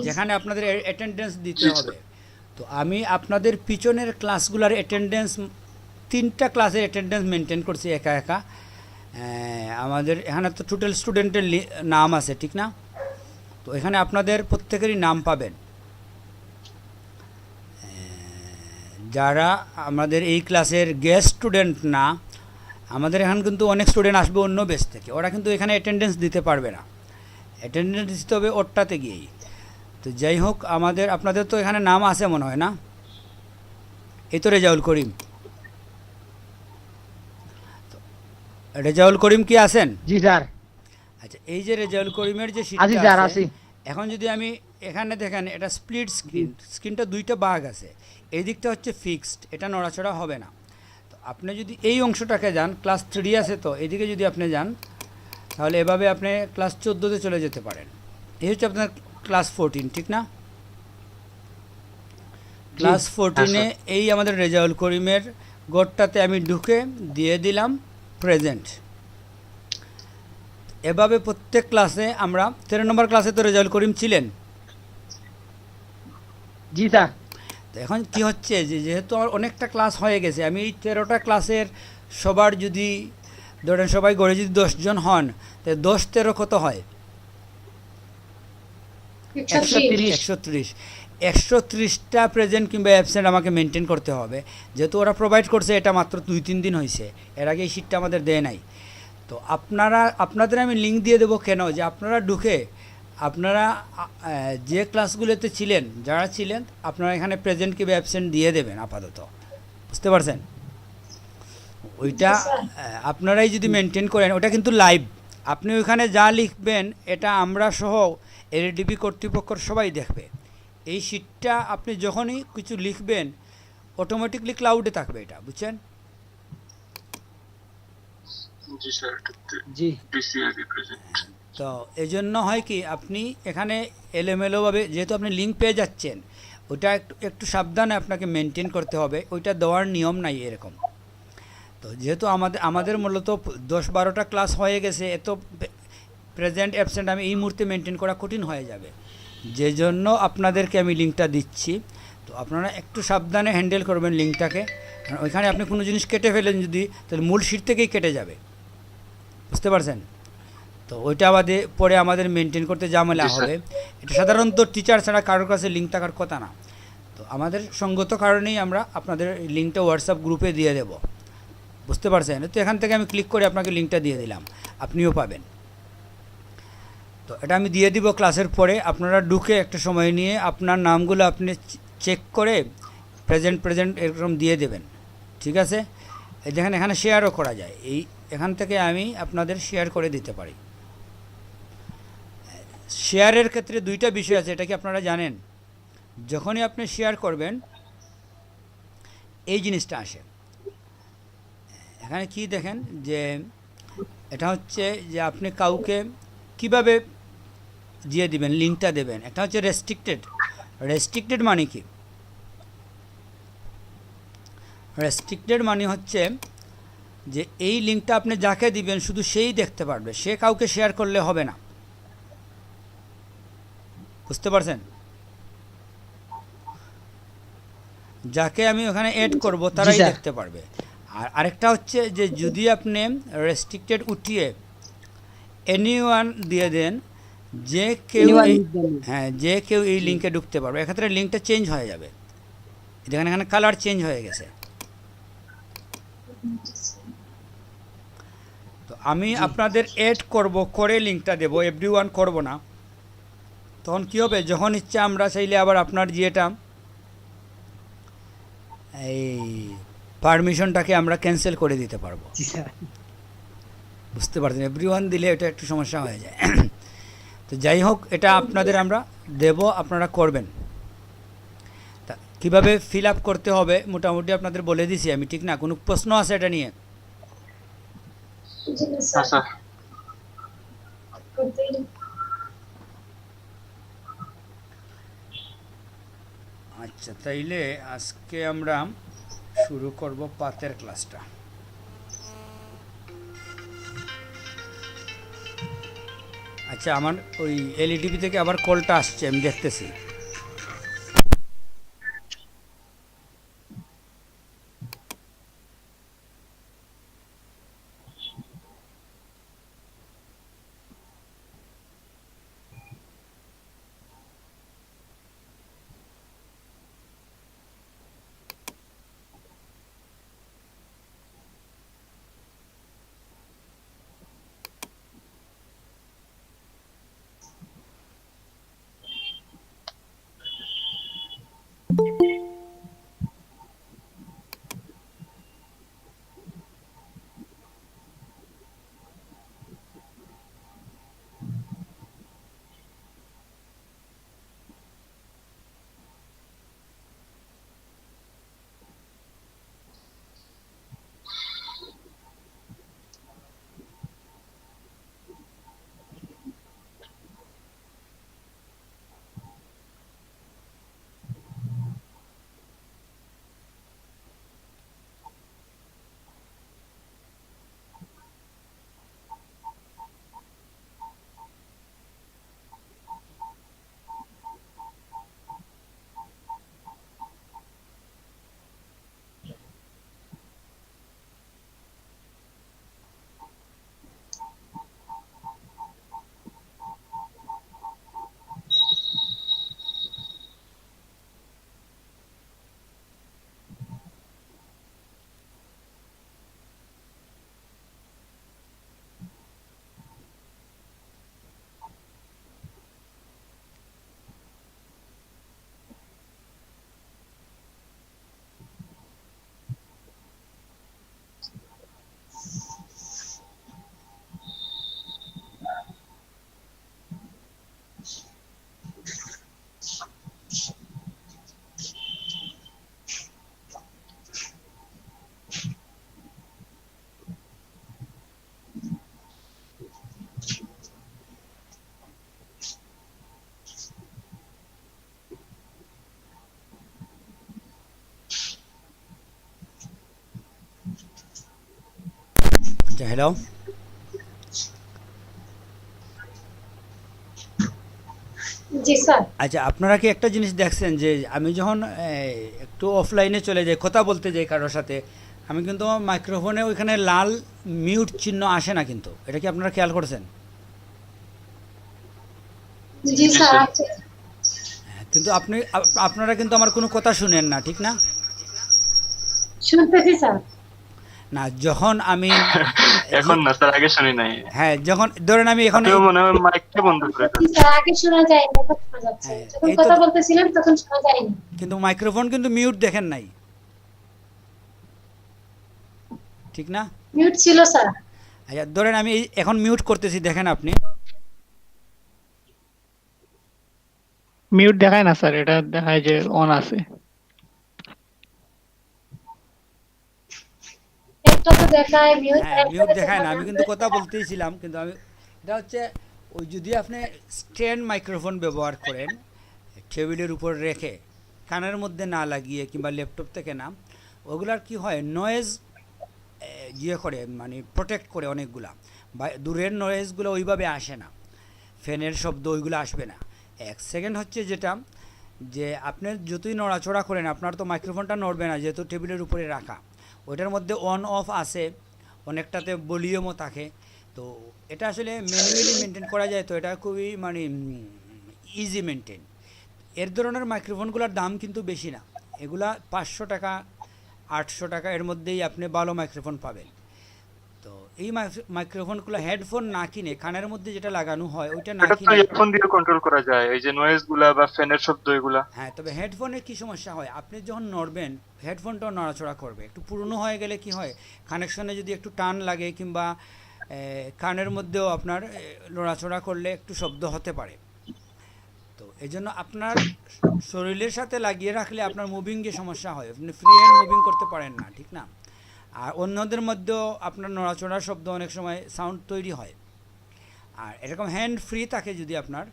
যেখানে আপনাদের অ্যাটেন্ডেন্স দিতে জি, হবে। তো আমি আপনাদের পিছনের ক্লাসগুলোর অ্যাটেন্ডেন্স, 3টা ক্লাসের অ্যাটেন্ডেন্স মেনটেন করছি একা একা। আমাদের এখানে তো টোটাল স্টুডেন্টের নাম আছে, ঠিক না? তো এখানে আপনাদের প্রত্যেকেরই নাম পাবেন। যারা আমাদের এই ক্লাসের গেস্ট স্টুডেন্ট না, আমাদের এখানে কিন্তু অনেক স্টুডেন্ট আসবে অন্য বেস থেকে, ওরা কিন্তু এখানে অ্যাটেন্ডেন্স দিতে পারবে না। অ্যাটেন্ডেন্স দিতে হবে ওরটাতে গিয়েই। তো যাই হোক, আপনাদের তো এখানে নাম আছে মনে হয় না? এই তো রেজাউল করিম। রেজাউল করিম কি আছেন? জি স্যার। আচ্ছা, এই যে রেজাউল করিমের যে আছি শিটটা স্যার, আছে, আছি। এখন যদি আমি এখানে দেখেন, এটা স্প্লিট স্ক্রিনটা 2টা ভাগ আছে। এই দিকটা হচ্ছে ফিক্সড, এটা নড়াচড়া হবে না। তো আপনি যদি এই অংশটাকে যান, ক্লাস 3 আছে তো, এদিকে যদি আপনি যান, তাহলে এভাবে আপনি ক্লাস 14তে চলে যেতে পারেন। এই হচ্ছে আপনার ক্লাস 14, ঠিক না? ক্লাস 14-এ এই আমাদের রেজাউল করিমের গড়টাতে আমি ঢুকে দিয়ে দিলাম প্রেজেন্ট। এভাবে প্রত্যেক ক্লাসে আমরা 13 নম্বর ক্লাসে তো রেজাউল করিম ছিলেন। জি স্যার। তো এখন কি হচ্ছে, যেহেতু আমার অনেকটা ক্লাস হয়ে গেছে, আমি এই 13টা ক্লাসের সবার যদি ধরেন সবাই গড়ে যদি 10 জন হন, তো 10 13 কত হয়? 130। 130টা প্রেজেন্ট কিংবা অ্যাবসেন্ট আমাকে মেনটেন করতে হবে। যেহেতু ওরা প্রোভাইড করছে এটা মাত্র 2-3 দিন হয়েছে, এর আগে এই শিটটা আমাদের দেয় নাই। তো আপনাদের আমি লিঙ্ক দিয়ে দেবো কেন, যে আপনারা ঢুকে আপনারা যে ক্লাসগুলোতে ছিলেন, যারা ছিলেন আপনারা এখানে প্রেজেন্ট কিংবা অ্যাবসেন্ট দিয়ে দেবেন আপাতত, বুঝতে পারছেন? ওইটা আপনারাই যদি মেনটেন করেন, ওটা কিন্তু লাইভ, আপনি ওইখানে যা লিখবেন এটা আমরা সহ এলডিপি কর্তৃপক্ষ সবাই দেখবে। এই শিটটা আপনি যখনই কিছু লিখবেন অটোমেটিকলি ক্লাউডে থাকবে, এটা বুঝছেন? জি স্যার, জি ডিসি আগে প্রেজেন্ট। তো এই জন্য হয় কি, আপনি এখানে এলোমেলোভাবে যেহেতু আপনি লিঙ্ক পেয়ে যাচ্ছেন, ওটা একটু সাবধানে আপনাকে মেনটেন করতে হবে, ওইটা দেওয়ার নিয়ম নাই এরকম। তো যেহেতু আমাদের মূলত 10-12টা ক্লাস হয়ে গেছে, এত প্রেজেন্ট অ্যাবসেন্ট আমি এই মুহূর্তে মেনটেন করা কঠিন হয়ে যাবে, যে জন্য আপনাদেরকে আমি লিঙ্কটা দিচ্ছি। তো আপনারা একটু সাবধানে হ্যান্ডেল করবেন লিঙ্কটাকে, কারণ ওইখানে আপনি কোনো জিনিস কেটে ফেলেন যদি, তাহলে মূল শিট থেকেই কেটে যাবে, বুঝতে পারছেন? তো ওইটা পরে আমাদের মেনটেন করতে ঝামেলা হবে। এটা সাধারণত টিচার ছাড়া কারোর কাছে লিঙ্ক থাকার কথা না। তো আমাদের সঙ্গত কারণেই আমরা আপনাদের লিঙ্কটা হোয়াটসঅ্যাপ গ্রুপে দিয়ে দেব, বুঝতে পারছেন? তো এখান থেকে আমি ক্লিক করে আপনাকে লিঙ্কটা দিয়ে দিলাম, আপনিও পাবেন। তো এটা আমি দিয়ে দিব ক্লাসের পরে, আপনারা ঢুকে একটা সময় নিয়ে আপনার নামগুলো আপনি চেক করে প্রেজেন্ট এরকম দিয়ে দেবেন, ঠিক আছে? এই দেখেন এখানে শেয়ারও করা যায়, এখান থেকে আমি আপনাদের শেয়ার করে দিতে পারি। শেয়ারের ক্ষেত্রে 2টা বিষয় আছে, এটা কি আপনারা জানেন? যখনই আপনি শেয়ার করবেন এই জিনিসটা আসে, এখানে কি দেখেন যে এটা হচ্ছে যে আপনি কাউকে কিভাবে দিয়ে দিবেন, লিঙ্কটা দেবেন। এটা হচ্ছে রেস্ট্রিক্টেড মানে কি? রেস্ট্রিক্টেড মানে হচ্ছে যে এই লিঙ্কটা আপনি যাকে দিবেন শুধু সেই দেখতে পারবে, সে কাউকে শেয়ার করলে হবে না, বুঝতে পারছেন? যাকে আমি ওখানে অ্যাড করব তারাই দেখতে পারবে। আর আরেকটা হচ্ছে যে যদি আপনি রেস্ট্রিক্টেড উঠিয়ে এনিওয়ান দিয়ে দেন, যে কেউ যে কেউ এই লিঙ্কে ঢুকতে পারবে, এক্ষেত্রে লিঙ্কটা চেঞ্জ হয়ে যাবে। দেখেন এখানে কালার চেঞ্জ হয়ে গেছে। তো আমি আপনাদের অ্যাড করব, করে লিঙ্কটা দেবো, এভরিওয়ান করব না। তখন কী হবে, যখন ইচ্ছা আমরা চাইলে আবার আপনার যেটা এই পারমিশনটাকে আমরা ক্যান্সেল করে দিতে পারবো, বুঝতে পারছেন? এভরিওয়ান দিলে এটা একটু সমস্যা হয়ে যায়। তো যাই হোক, এটা আপনাদের আমরা দেব, আপনারা করবেন। তা কীভাবে ফিল আপ করতে হবে মোটামুটি আপনাদের বলে দিছি আমি, ঠিক না? কোনো প্রশ্ন আছে এটা নিয়ে? জি না হ্যাঁ স্যার, স্যার। আচ্ছা, তাইলে আজকে আমরা শুরু করব পাতের ক্লাসটা। আচ্ছা, আমার ওই এলইডিপি থেকে আবার কলটা আসছে, আমি দেখতেছি। হ্যালো, জি স্যার। আচ্ছা আপনারা কি একটা জিনিস দেখছেন যে আমি যখন একটু অফলাইনে চলে যাই কথা বলতে যাই কারোর সাথে, আমি কিন্তু আমার মাইক্রোফোনে ওইখানে লাল মিউট চিহ্ন আসে না, কিন্তু এটা কি আপনারা খেয়াল করছেন? জি স্যার। কিন্তু আপনারা কিন্তু আমার কোনো কথা শুনেন না, ঠিক না? শুনতেছি স্যার। না, যখন আমি এখন না স্যার, আগে শুনি নাই। হ্যাঁ, যখন ধরেন আমি এখন আপনিও মনে হয় মাইকটা বন্ধ করে জি স্যার, আগে শোনা যায় না, এখন শোনা যাচ্ছে। হ্যাঁ, যখন এই তো- কথা বলতেছিলেন তখন শোনা যায়নি। কিন্তু মাইক্রোফোন কিন্তু মিউট দেখেন নাই, ঠিক না? মিউট ছিল স্যার। আচ্ছা ধরেন আমি এখন মিউট করতেছি, দেখেন আপনি। মিউট দেখায় না স্যার, এটা দেখায় যে অন আছে। একটা তো দেখায় মিউট, হ্যাঁ, মিউট দেখায় না, আমি কিন্তু কথা বলতেইছিলাম, কিন্তু আমি এটা হচ্ছে ওই যদি আপনি স্ট্যান্ড মাইক্রোফোন ব্যবহার করেন টেবিলের উপর রেখে কানের মধ্যে না লাগিয়ে কিংবা ল্যাপটপ থেকে না, ওগুলার কি হয় নয়েজ ইয়ে করে, মানে প্রোটেক্ট করে অনেকগুলা, বা দূরের নয়েজগুলো ওইভাবে আসে না, ফ্যানের শব্দ ওইগুলো আসবে না। এক সেকেন্ড হচ্ছে যেটা, যে আপনি যতই নড়াচড়া করেন আপনার তো মাইক্রোফোনটা নড়বে না, যেহেতু টেবিলের উপরে রাখা, ওইটার মধ্যে অন অফ আছে, অনেকটাতে ভলিউমও থাকে। তো এটা আসলে ম্যানুয়ালি মেনটেন করা যায়, তো এটা খুবই মানে ইজি মেনটেন। এর ধরনের মাইক্রোফোনগুলোর দাম কিন্তু বেশি না, এগুলা 500 টাকা 800 টাকা এর মধ্যেই আপনি ভালো মাইক্রোফোন পাবেন। তো এই মাইক্রোফোনগুলো হেডফোন না কিনে কানের মধ্যে যেটা লাগানো হয় ওইটা না এটা তো কিনে, ইয়ারফোন দিয়ে কন্ট্রোল করা যায়, এই যে নয়েজ গুলা বা ফ্যানের শব্দ এগুলা। হ্যাঁ, তবে হেডফোনে কি সমস্যা হয়, আপনি যখন নড়বেন হেডফোনটাও নড়াচড়া করবে, একটু পুরনো হয়ে গেলে কি হয় কানেকশনে যদি একটু টান লাগে কিংবা কানের মধ্যেও আপনার নড়াচড়া করলে একটু শব্দ হতে পারে। তো এই জন্য আপনার শরীরের সাথে লাগিয়ে রাখলে আপনার মুভিংয়ে সমস্যা হয়, আপনি ফ্রি হ্যান্ড মুভিং করতে পারেন না, ঠিক না? আর অন্যদের মধ্যেও আপনার নড়াচড়ার শব্দ অনেক সময় সাউন্ড তৈরি হয়। আর এরকম হ্যান্ড ফ্রি থাকে যদি আপনার,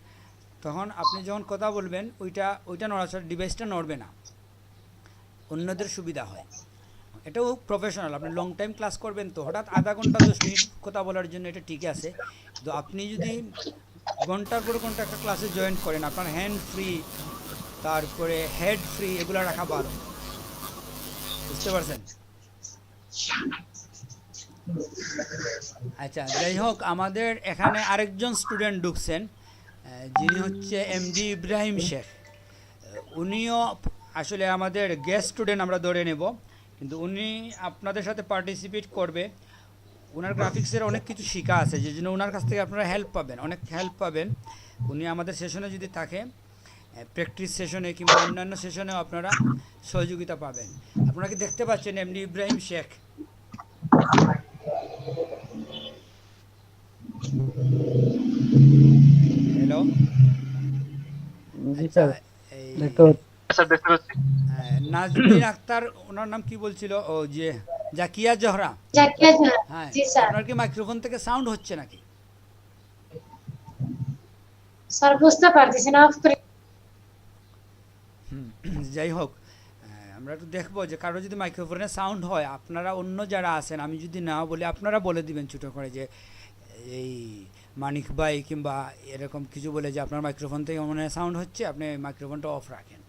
তখন আপনি যখন কথা বলবেন ওইটা নড়াচড়া ডিভাইসটা নড়বে না, অন্যদের সুবিধা হয়। এটাও প্রফেশনাল, আপনি লং টাইম ক্লাস করবেন তো হঠাৎ আধা ঘন্টা 10 মিনিট কথা বলার জন্য এটা ঠিক আছে, তো আপনি যদি ঘন্টার পর ঘন্টা একটা ক্লাসে জয়েন করেন, আপনার হ্যান্ড ফ্রি তারপরে হেড ফ্রি এগুলো রাখা ভালো, বুঝতে পারছেন? আচ্ছা, যাই হোক, আমাদের এখানে আরেকজন স্টুডেন্ট ঢুকছেন, যিনি হচ্ছে এমডি ইব্রাহিম শেখ। উনিও আসলে আমাদের গেস্ট স্টুডেন্ট আমরা ধরে নেব, কিন্তু উনি আপনাদের সাথে পার্টিসিপেট করবে। ওনার গ্রাফিক্সের অনেক কিছু শেখা আছে, যে জন্য ওনার কাছ থেকে আপনারা হেল্প পাবেন, অনেক হেল্প পাবেন। উনি আমাদের সেশনে যদি থাকে, প্র্যাকটিস সেশনে কিংবা অন্যান্য সেশনেও আপনারা সহযোগিতা পাবেন। আপনারা কি দেখতে পাচ্ছেন এমডি ইব্রাহিম শেখ? হ্যালো, জি স্যার, এই দেখতে পাচ্ছি। স্যার দেখতে পাচ্ছি। নাজমিন আক্তার, ওনার নাম কি বলছিল, ও যে জাকিয়া জহরা। জাকিয়া জহরা। হ্যাঁ, জি স্যার। আপনার কি মাইক্রোফোন থেকে সাউন্ড হচ্ছে নাকি? স্যার বুঝতে পারতেছি না, অফ করে। যাই হোক, আমরা একটু দেখবো যে কারো যদি মাইক্রোফোনে সাউন্ড হয়, আপনারা অন্য যারা আছেন, আমি যদি না বলি আপনারা বলে দিবেন ছোটো করে, যে এই মানিক ভাই কিংবা এরকম কিছু বলে যে আপনার মাইক্রোফোন থেকে মনে হয় সাউন্ড হচ্ছে, আপনি মাইক্রোফোনটা অফ রাখেন।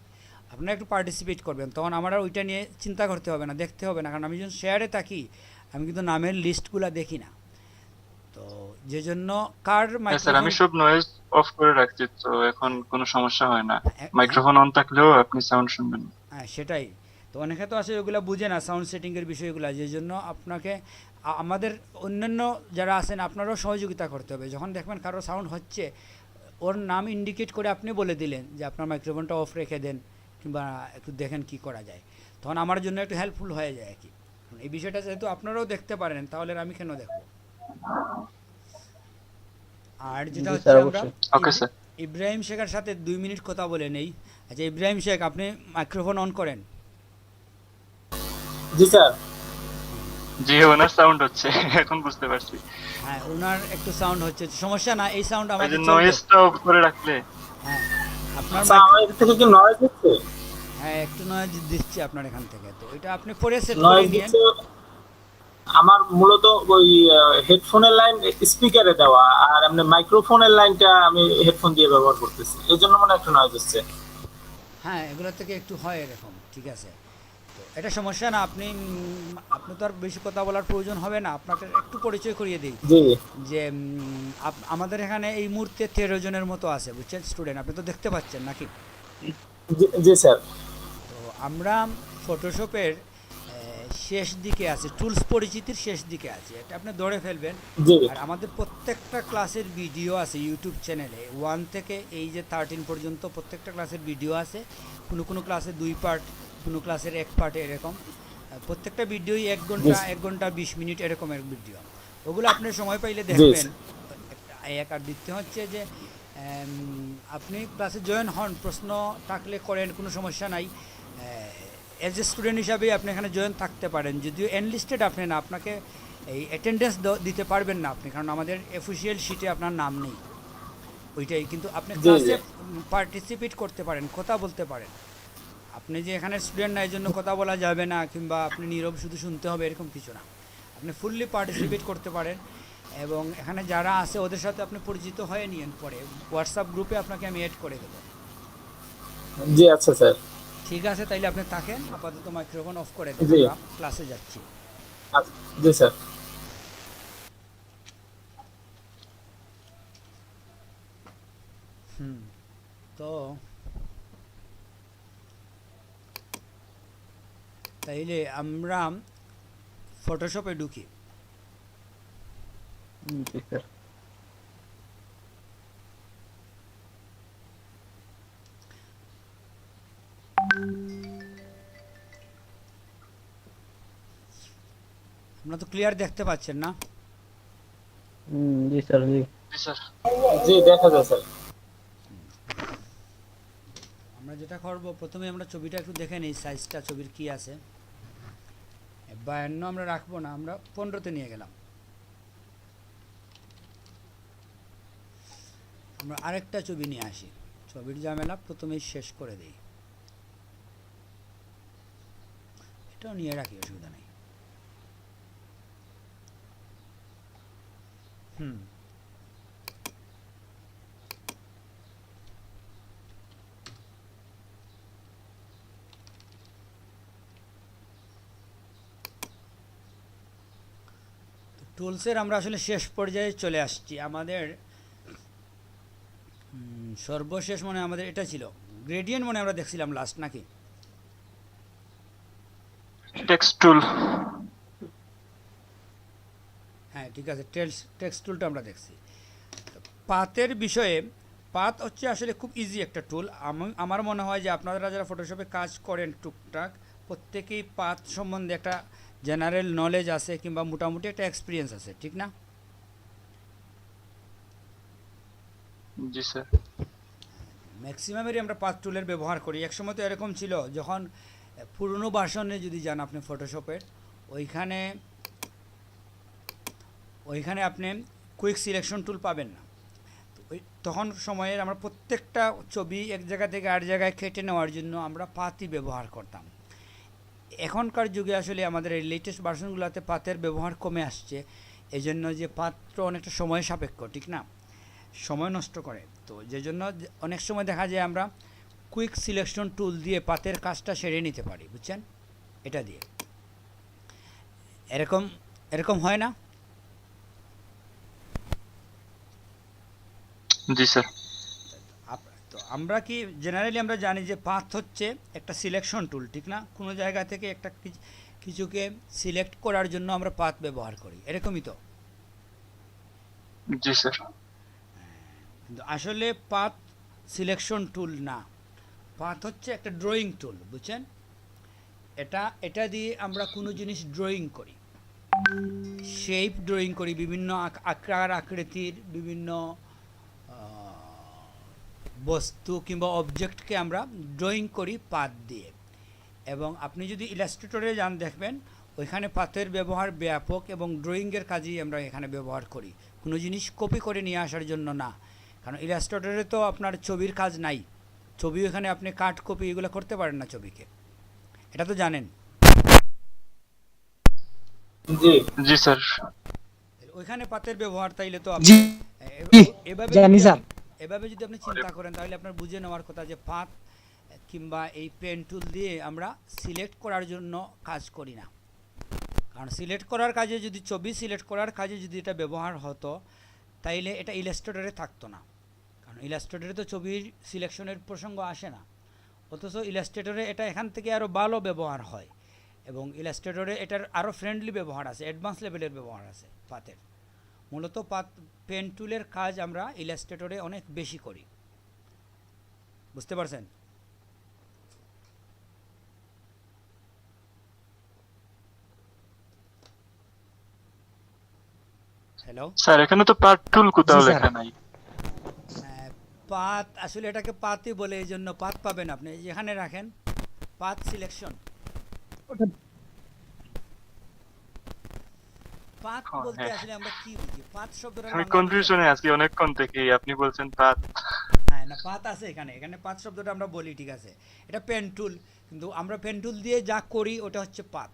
আপনারা একটু পার্টিসিপেট করবেন, তখন আমার আর ওইটা নিয়ে চিন্তা করতে হবে না, দেখতে হবে না, কারণ আমি যখন শেয়ারে থাকি আমি কিন্তু নামের লিস্টগুলো দেখি না, তো যে জন্য কার স্যার আমি মাইক্রোফোন। সব নয়েজ অফ করে রাখছি, তো এখন কোনো সমস্যা হয় না। মাইক্রোফোন অন থাকলেও আপনি সাউন্ড শুনবেন। হ্যাঁ, সেটাই তো, অনেকে তো আসলে ওগুলো বুঝে না সাউন্ড সেটিংয়ের বিষয়গুলো, যে জন্য আপনাকে আমাদের অন্যান্য যারা আছেন আপনারাও সহযোগিতা করতে হবে। যখন দেখবেন কারো সাউন্ড হচ্ছে, ওর নাম ইন্ডিকেট করে আপনি বলে দিলেন যে আপনার মাইক্রোফোনটা অফ রেখে দেন কিংবা একটু দেখেন কি করা যায়, তখন আমার জন্য একটু হেল্পফুল হয়ে যায় আর কি। এই বিষয়টা যেহেতু আপনারাও দেখতে পারেন, তাহলে আমি কেন দেখব? আর যেটা হচ্ছে আমরা ওকে স্যার। ইব্রাহিম শেখের সাথে 2 মিনিট কথা বলে নেই। আচ্ছা ইব্রাহিম শেখ, আপনি মাইক্রোফোন অন করেন। জি স্যার। জি, ওনার সাউন্ড হচ্ছে, এখন বুঝতে পারছি। হ্যাঁ, ওনার একটু সাউন্ড হচ্ছে, সমস্যা না, এই সাউন্ড এই আমাদের যে চলবে। নয়েজটা অফ করে রাখলে। হ্যাঁ, আপনার স্যার, আমার এখান থেকে কি নয়েজ হচ্ছে? হ্যাঁ, একটু নয়েজ দিচ্ছে আপনার এখান থেকে, তো এটা আপনি পরে সেট করে নয়েজ নিয়েন। দিচ্ছে? আমার মূলত ওই হেডফোনের লাইন স্পিকারে দেওয়া, আর এমনি মাইক্রোফোনের লাইনটা আমি হেডফোন দিয়ে ব্যবহার করতেছি, এই জন্য মনে হয় একটু নয়েজ হচ্ছে। হ্যাঁ, এগুলো থেকে একটু হয় এরকম, ঠিক আছে। তো এটা সমস্যা না, আপনি তো আর বেশি কথা বলার প্রয়োজন হবে না, আপনাকে একটু পরিচয় করিয়ে দিই জি যে আমাদের এখানে এই মুহূর্তে 13 জনের মতো আছে, বুঝছেন স্টুডেন্ট, আপনি তো দেখতে পাচ্ছেন নাকি? জি স্যার। তো আমরা ফটোশপের শেষ দিকে আছি, টুলস পরিচিতির শেষ দিকে আছি, এটা আপনি ধরে ফেলবেন। জি আর আমাদের প্রত্যেকটা ক্লাসের ভিডিও আছে ইউটিউব চ্যানেলে, 1 থেকে এই যে 13 পর্যন্ত প্রত্যেকটা ক্লাসের ভিডিও আছে। কোনো কোনো ক্লাসে 2 পার্ট, কোনো ক্লাসের 1 পার্টে, এরকম প্রত্যেকটা ভিডিওই 1 ঘন্টা 20 মিনিট এরকমের ভিডিও। ওগুলো আপনি সময় পাইলে দেখবেন। এক আর দ্বিতীয় হচ্ছে যে আপনি ক্লাসে জয়েন হন, প্রশ্ন থাকলে করেন, কোনো সমস্যা নাই। এজ এ স্টুডেন্ট হিসাবেই আপনি এখানে জয়েন থাকতে পারেন, যদিও এনলিস্টেড আপনি না, আপনাকে এই অ্যাটেন্ডেন্স দিতে পারবেন না আপনি, কারণ আমাদের অফিসিয়াল শিটে আপনার নাম নেই ওইটাই। কিন্তু আপনি ক্লাসে পার্টিসিপেট করতে পারেন, কথা বলতে পারেন। আপনি যে এখানে স্টুডেন্ট না এই জন্য কথা বলা যাবে না, কিংবা আপনি নীরব শুধু শুনতে হবে এরকম কিছু না, আপনি ফুললি পার্টিসিপেট করতে পারেন। এবং এখানে যারা আছে ওদের সাথে আপনি পরিচিত হয়ে নিয়েন, পরে হোয়াটসঅ্যাপ গ্রুপে আপনাকে আমি অ্যাড করে দেবো। জি আচ্ছা স্যার। ঠিক আছে, তাইলে আপনি থাকেন, আপাতত মাইক্রোফোন অফ করে দেন, জি। আমরা ক্লাসে যাচ্ছি। জি স্যার। তো তাইলে আমরা ফটোশপে ঢুকি। জি স্যার। আপনারা তো ক্লিয়ার দেখতে পাচ্ছেন না? জি স্যার। জি জি স্যার। জি দেখা যায় স্যার। আমরা যেটা করব, প্রথমে আমরা ছবিটা একটু দেখে নিই, সাইজটা ছবির কি আছে। 52 আমরা রাখবো না, আমরা 15তে নিয়ে গেলাম। আমরা আরেকটা ছবি নিয়ে আসি, ছবির ঝামেলা প্রথমেই শেষ করে দিই। এটাও নিয়ে রাখি, অসুবিধা নেই। টুলসের আমরা আসলে শেষ পর্যায়ে চলে আসছি। আমাদের সর্বশেষ মনে আমাদের এটা ছিল গ্রেডিয়েন্ট, মনে আমরা দেখছিলাম লাস্ট নাকি? Text tool. হ্যাঁ ঠিক আছে, টেক্সট টুলটা আমরা দেখছি। পাথের বিষয়ে, পাথ হচ্ছে আসলে খুব ইজি একটা টুল। আমার মনে হয় যে আপনারা যারা ফটোশপে কাজ করেন টুকটাক, প্রত্যেকেই পাথ সম্বন্ধে একটা জেনারেল নলেজ আছে, কিংবা মোটামুটি একটা এক্সপিরিয়েন্স আছে, ঠিক না? জি স্যার। ম্যাক্সিমামেরই আমরা পাথ টুলের ব্যবহার করি। একসময় তো এরকম ছিল, যখন পুরনো ভার্সনে যদি যান আপনি ফটোশপের, ওইখানে আপনি কুইক সিলেকশন টুল পাবেন না। তখন সময়ের আমরা প্রত্যেকটা ছবি এক জায়গা থেকে আর জায়গায় কেটে নেওয়ার জন্য আমরা পাথই ব্যবহার করতাম। এখনকার যুগে আসলে আমাদের এই লেটেস্ট ভার্সনগুলোতে পাথের ব্যবহার কমে আসছে, এই জন্য যে পাত্র অনেকটা সময় সাপেক্ষ, ঠিক না, সময় নষ্ট করে। তো যে জন্য অনেক সময় দেখা যায় আমরা কুইক সিলেকশন টুল দিয়ে পাথের কাজটা সেরে নিতে পারি, বুঝছেন, এটা দিয়ে। এরকম হয় না? জি স্যার। তো আমরা কি জেনারেলি আমরা জানি যে পাথ হচ্ছে একটা সিলেকশন টুল, ঠিক না? কোনো জায়গা থেকে একটা কিছুকে সিলেক্ট করার জন্য আমরা পাথ ব্যবহার করি, এরকমই তো? জি স্যার। কিন্তু আসলে পাথ সিলেকশন টুল না, পাথ হচ্ছে একটা ড্রয়িং টুল, বুঝছেন। এটা দিয়ে আমরা কোনো জিনিস ড্রয়িং করি, শেপ ড্রয়িং করি, বিভিন্ন আকার আকৃতির বিভিন্ন বস্তু কিংবা অবজেক্টকে আমরা ড্রয়িং করি পাথ দিয়ে। এবং আপনি যদি ইলাস্ট্রেটরে যান দেখবেন ওইখানে পাথের ব্যবহার ব্যাপক, এবং ড্রয়িংয়ের কাজেই আমরা এখানে ব্যবহার করি, কোনো জিনিস কপি করে নিয়ে আসার জন্য না। কারণ ইলাস্ট্রেটরে তো আপনার ছবির কাজ নাই, ছবি এখানে আপনি কাট কপি এগুলো করতে পারেন না ছবিকে, এটা তো জানেন। জি জি স্যার। ওইখানে পাতের ব্যবহার তাইলে তো জি এভাবে জানি যদি স্যার। এভাবে যদি আপনি চিন্তা করেন তাহলে আপনার বুঝে নেওয়ার কথা যে পাত কিংবা এই পেন টুল দিয়ে আমরা সিলেক্ট করার জন্য কাজ করি না। কারণ সিলেক্ট করার কাজে যদি ছবি সিলেক্ট করার কাজে যদি এটা ব্যবহার হতো তাইলে এটা ইলাস্ট্রেটরে থাকতো না। কারণ ইলাস্ট্রেটরে তো ছবির সিলেকশনের প্রসঙ্গ আসে না, অথচ ইলাস্ট্রেটরে এটা এখান থেকে আরও ভালো ব্যবহার হয় এবং ইলাস্ট্রেটরে এটার আরও ফ্রেন্ডলি ব্যবহার আছে, অ্যাডভান্স লেভেলের ব্যবহার আছে পাতের। মূলত পেন টুলের কাজ আমরা ইলাস্ট্রেটরে অনেক বেশি করি, বুঝতে পারছেন? হ্যালো স্যার এখানে তো পার্ট টুল কোথাও জি, স্যার। লেখা নাই। পাত আসলে এটাকে পাতই বলে, এই জন্য পাত পাবেন আপনি যেখানে রাখেন পাত সিলেকশন। পাত হ্যাঁ, বলতে হ্যাঁ। আসলে আমরা কি বুঝি? পাত শব্দটা আমি কনফিউশনে আছি অনেকক্ষণ থেকে, আপনি বলছেন পাত। হ্যাঁ না, পাত আছে এখানে, এখানে পাত শব্দটা আমরা বলি, ঠিক আছে, এটা পেন টুল, কিন্তু আমরা পেন টুল দিয়ে যা করি ওটা হচ্ছে পাত।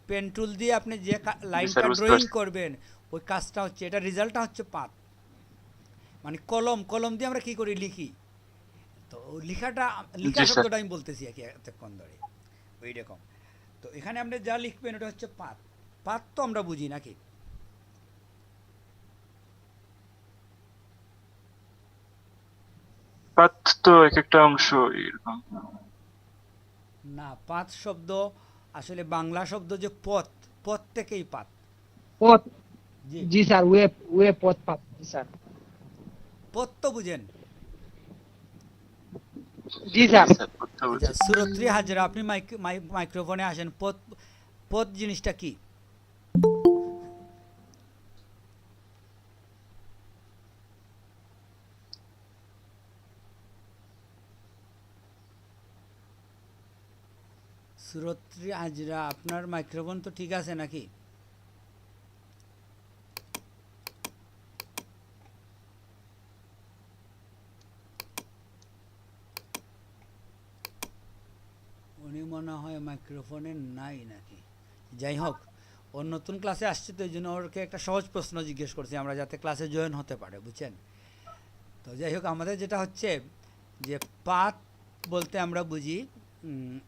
পেন টুল দিয়ে আপনি যে লাইনটা বুঝতে ড্রয়িং পারছি। করবেন ওই কাজটা হচ্ছে, এটা রেজাল্টটা হচ্ছে পাত। মানে কলম দিয়ে আমরা কি করি, লিখি। তো লেখা জি স্যার। শব্দটা আমি বলতেছি আর কি এতক্ষণ ধরে, ওই রকম। তো এখানে আপনি যা লিখবেন ওটা হচ্ছে পাত। পাত তো আমরা বুঝি নাকি? পাত তো এক একটা অংশ এরকম। না, পাত শব্দ আসলে বাংলা শব্দ যে পথ, পথ থেকেই পাত। পথ। জি, জি স্যার, ওয়ে পথ পাত। জি স্যার। পথ তো বুঝেন। জি স্যার। জি স্যার, করতে আচ্ছা, বলছি। সুরত্রি হাজরা, আপনি মাইক্রোফোনে আসেন। পথ, পথ জিনিসটা কি? সুরত্রি হাজরা, আপনার মাইক্রোফোন তো ঠিক আছে নাকি? উনি মনে হয় মাইক্রোফোনে নাই নাকি। যাই হোক, ওর নতুন ক্লাসে আসছে তো এই জন্য ওরকে একটা সহজ প্রশ্ন জিজ্ঞেস করছি আমরা, যাতে ক্লাসে জয়েন হতে পারে, বুঝছেন? তো যাই হোক, আমাদের যেটা হচ্ছে যে পাত বলতে আমরা বুঝি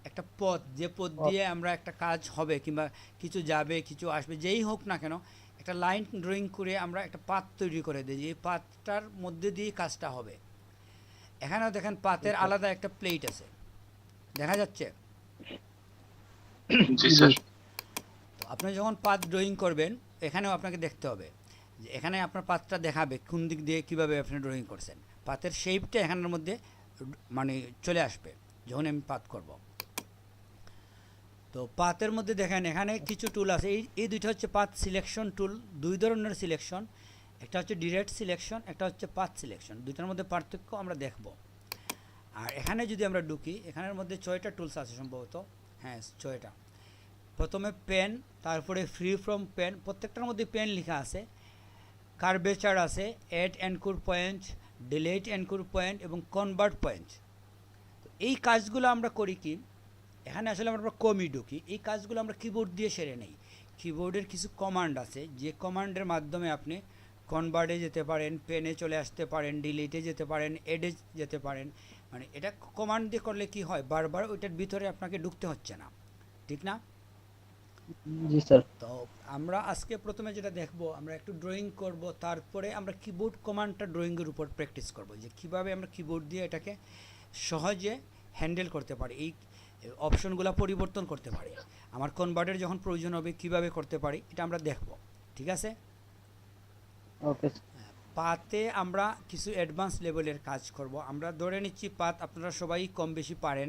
একটা পথ, যে পথ দিয়ে আমরা একটা কাজ হবে কিংবা কিছু যাবে কিছু আসবে, যেই হোক না কেন একটা লাইন ড্রয়িং করে আমরা একটা পাত তৈরি করে দিই, যে এই পাতটার মধ্যে দিয়ে কাজটা হবে। এখানেও দেখেন পাতের আলাদা একটা প্লেট আছে, দেখা যাচ্ছে? জি স্যার। তো আপনি যখন পাত ড্রয়িং করবেন এখানেও আপনাকে দেখতে হবে যে এখানে আপনার পাতটা দেখাবে কোন দিক দিয়ে কীভাবে আপনি ড্রয়িং করছেন। পাতের শেপটা এখানের মধ্যে মানে চলে আসবে যখন আমি পাত করব। তো পাতের মধ্যে দেখেন এখানে কিছু টুল আছে, এই দুইটা হচ্ছে পাত সিলেকশন টুল। দুই ধরনের সিলেকশন, একটা হচ্ছে ডিরেক্ট সিলেকশন, একটা হচ্ছে পাত সিলেকশন। দুইটার মধ্যে পার্থক্য আমরা দেখব। আর এখানে যদি আমরা ঢুকি, এখানের মধ্যে 6টা টুলস আছে সম্ভবত, হ্যাঁ 6টা। প্রথমে পেন, তারপরে ফ্রি ফ্রম পেন, প্রত্যেকটার মধ্যে পেন লেখা আছে। কার্ভেচার আছে, add anchor point, delete anchor point এবং কনভার্ট পয়েন্ট। তো এই কাজগুলো আমরা করি কি, এখানে আসলে আমরা কমই ঢুকি, এই কাজগুলো আমরা কিবোর্ড দিয়ে সেরে নেই। কিবোর্ডের কিছু কমান্ড আছে, যে কমান্ডের মাধ্যমে আপনি কনভার্টে যেতে পারেন, পেনে চলে আসতে পারেন, ডিলিটে যেতে পারেন, এডে যেতে পারেন। মানে এটা কমান্ড দিয়ে করলে কি হয়, বারবার ওইটার ভিতরে আপনাকে ঢুকতে হচ্ছে না, ঠিক না? জি স্যার। তো আমরা আজকে প্রথমে যেটা দেখব, আমরা একটু ড্রয়িং করব, তারপরে আমরা কিবোর্ড কমান্ডটা ড্রয়িংয়ের উপর প্র্যাকটিস করব, যে কিভাবে আমরা কিবোর্ড দিয়ে এটাকে সহজে হ্যান্ডেল করতে পারি, এই অপশনগুলো পরিবর্তন করতে পারি। আমার কনভার্টের যখন প্রয়োজন হবে কিভাবে করতে পারি এটা আমরা দেখব, ঠিক আছে? ওকে। পাতে আমরা কিছু অ্যাডভান্স লেভেলের কাজ করব। আমরা ধরে নিচ্ছি পাত আপনারা সবাই কম বেশি পারেন,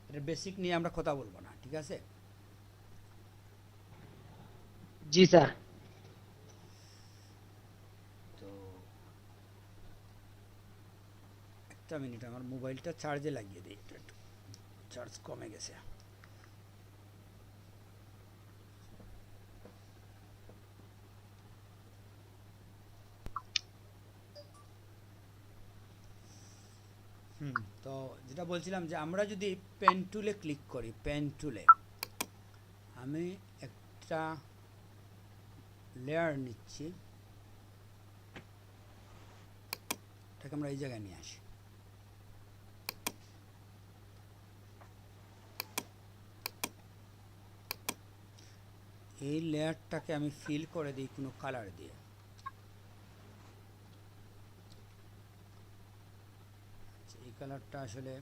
এটা বেসিক নিয়ে আমরা কথা বলবো না, ঠিক আছে? জি স্যার। তো একটা মিনিট, আমার মোবাইলটা চার্জে লাগিয়ে দিই, এটা একটু চার্জ কমে গেছে। তো যেটা বলছিলাম যে আমরা যদি পেন টুলে ক্লিক করি, পেন টুলে আমি একটা লেয়ার নিচ্ছি, এটাকে আমরা এই জায়গায় নিয়ে আসি। এই লেয়ারটাকে আমি ফিল করে দিই কোনো কালার দিয়ে। এই কালারটা আসলে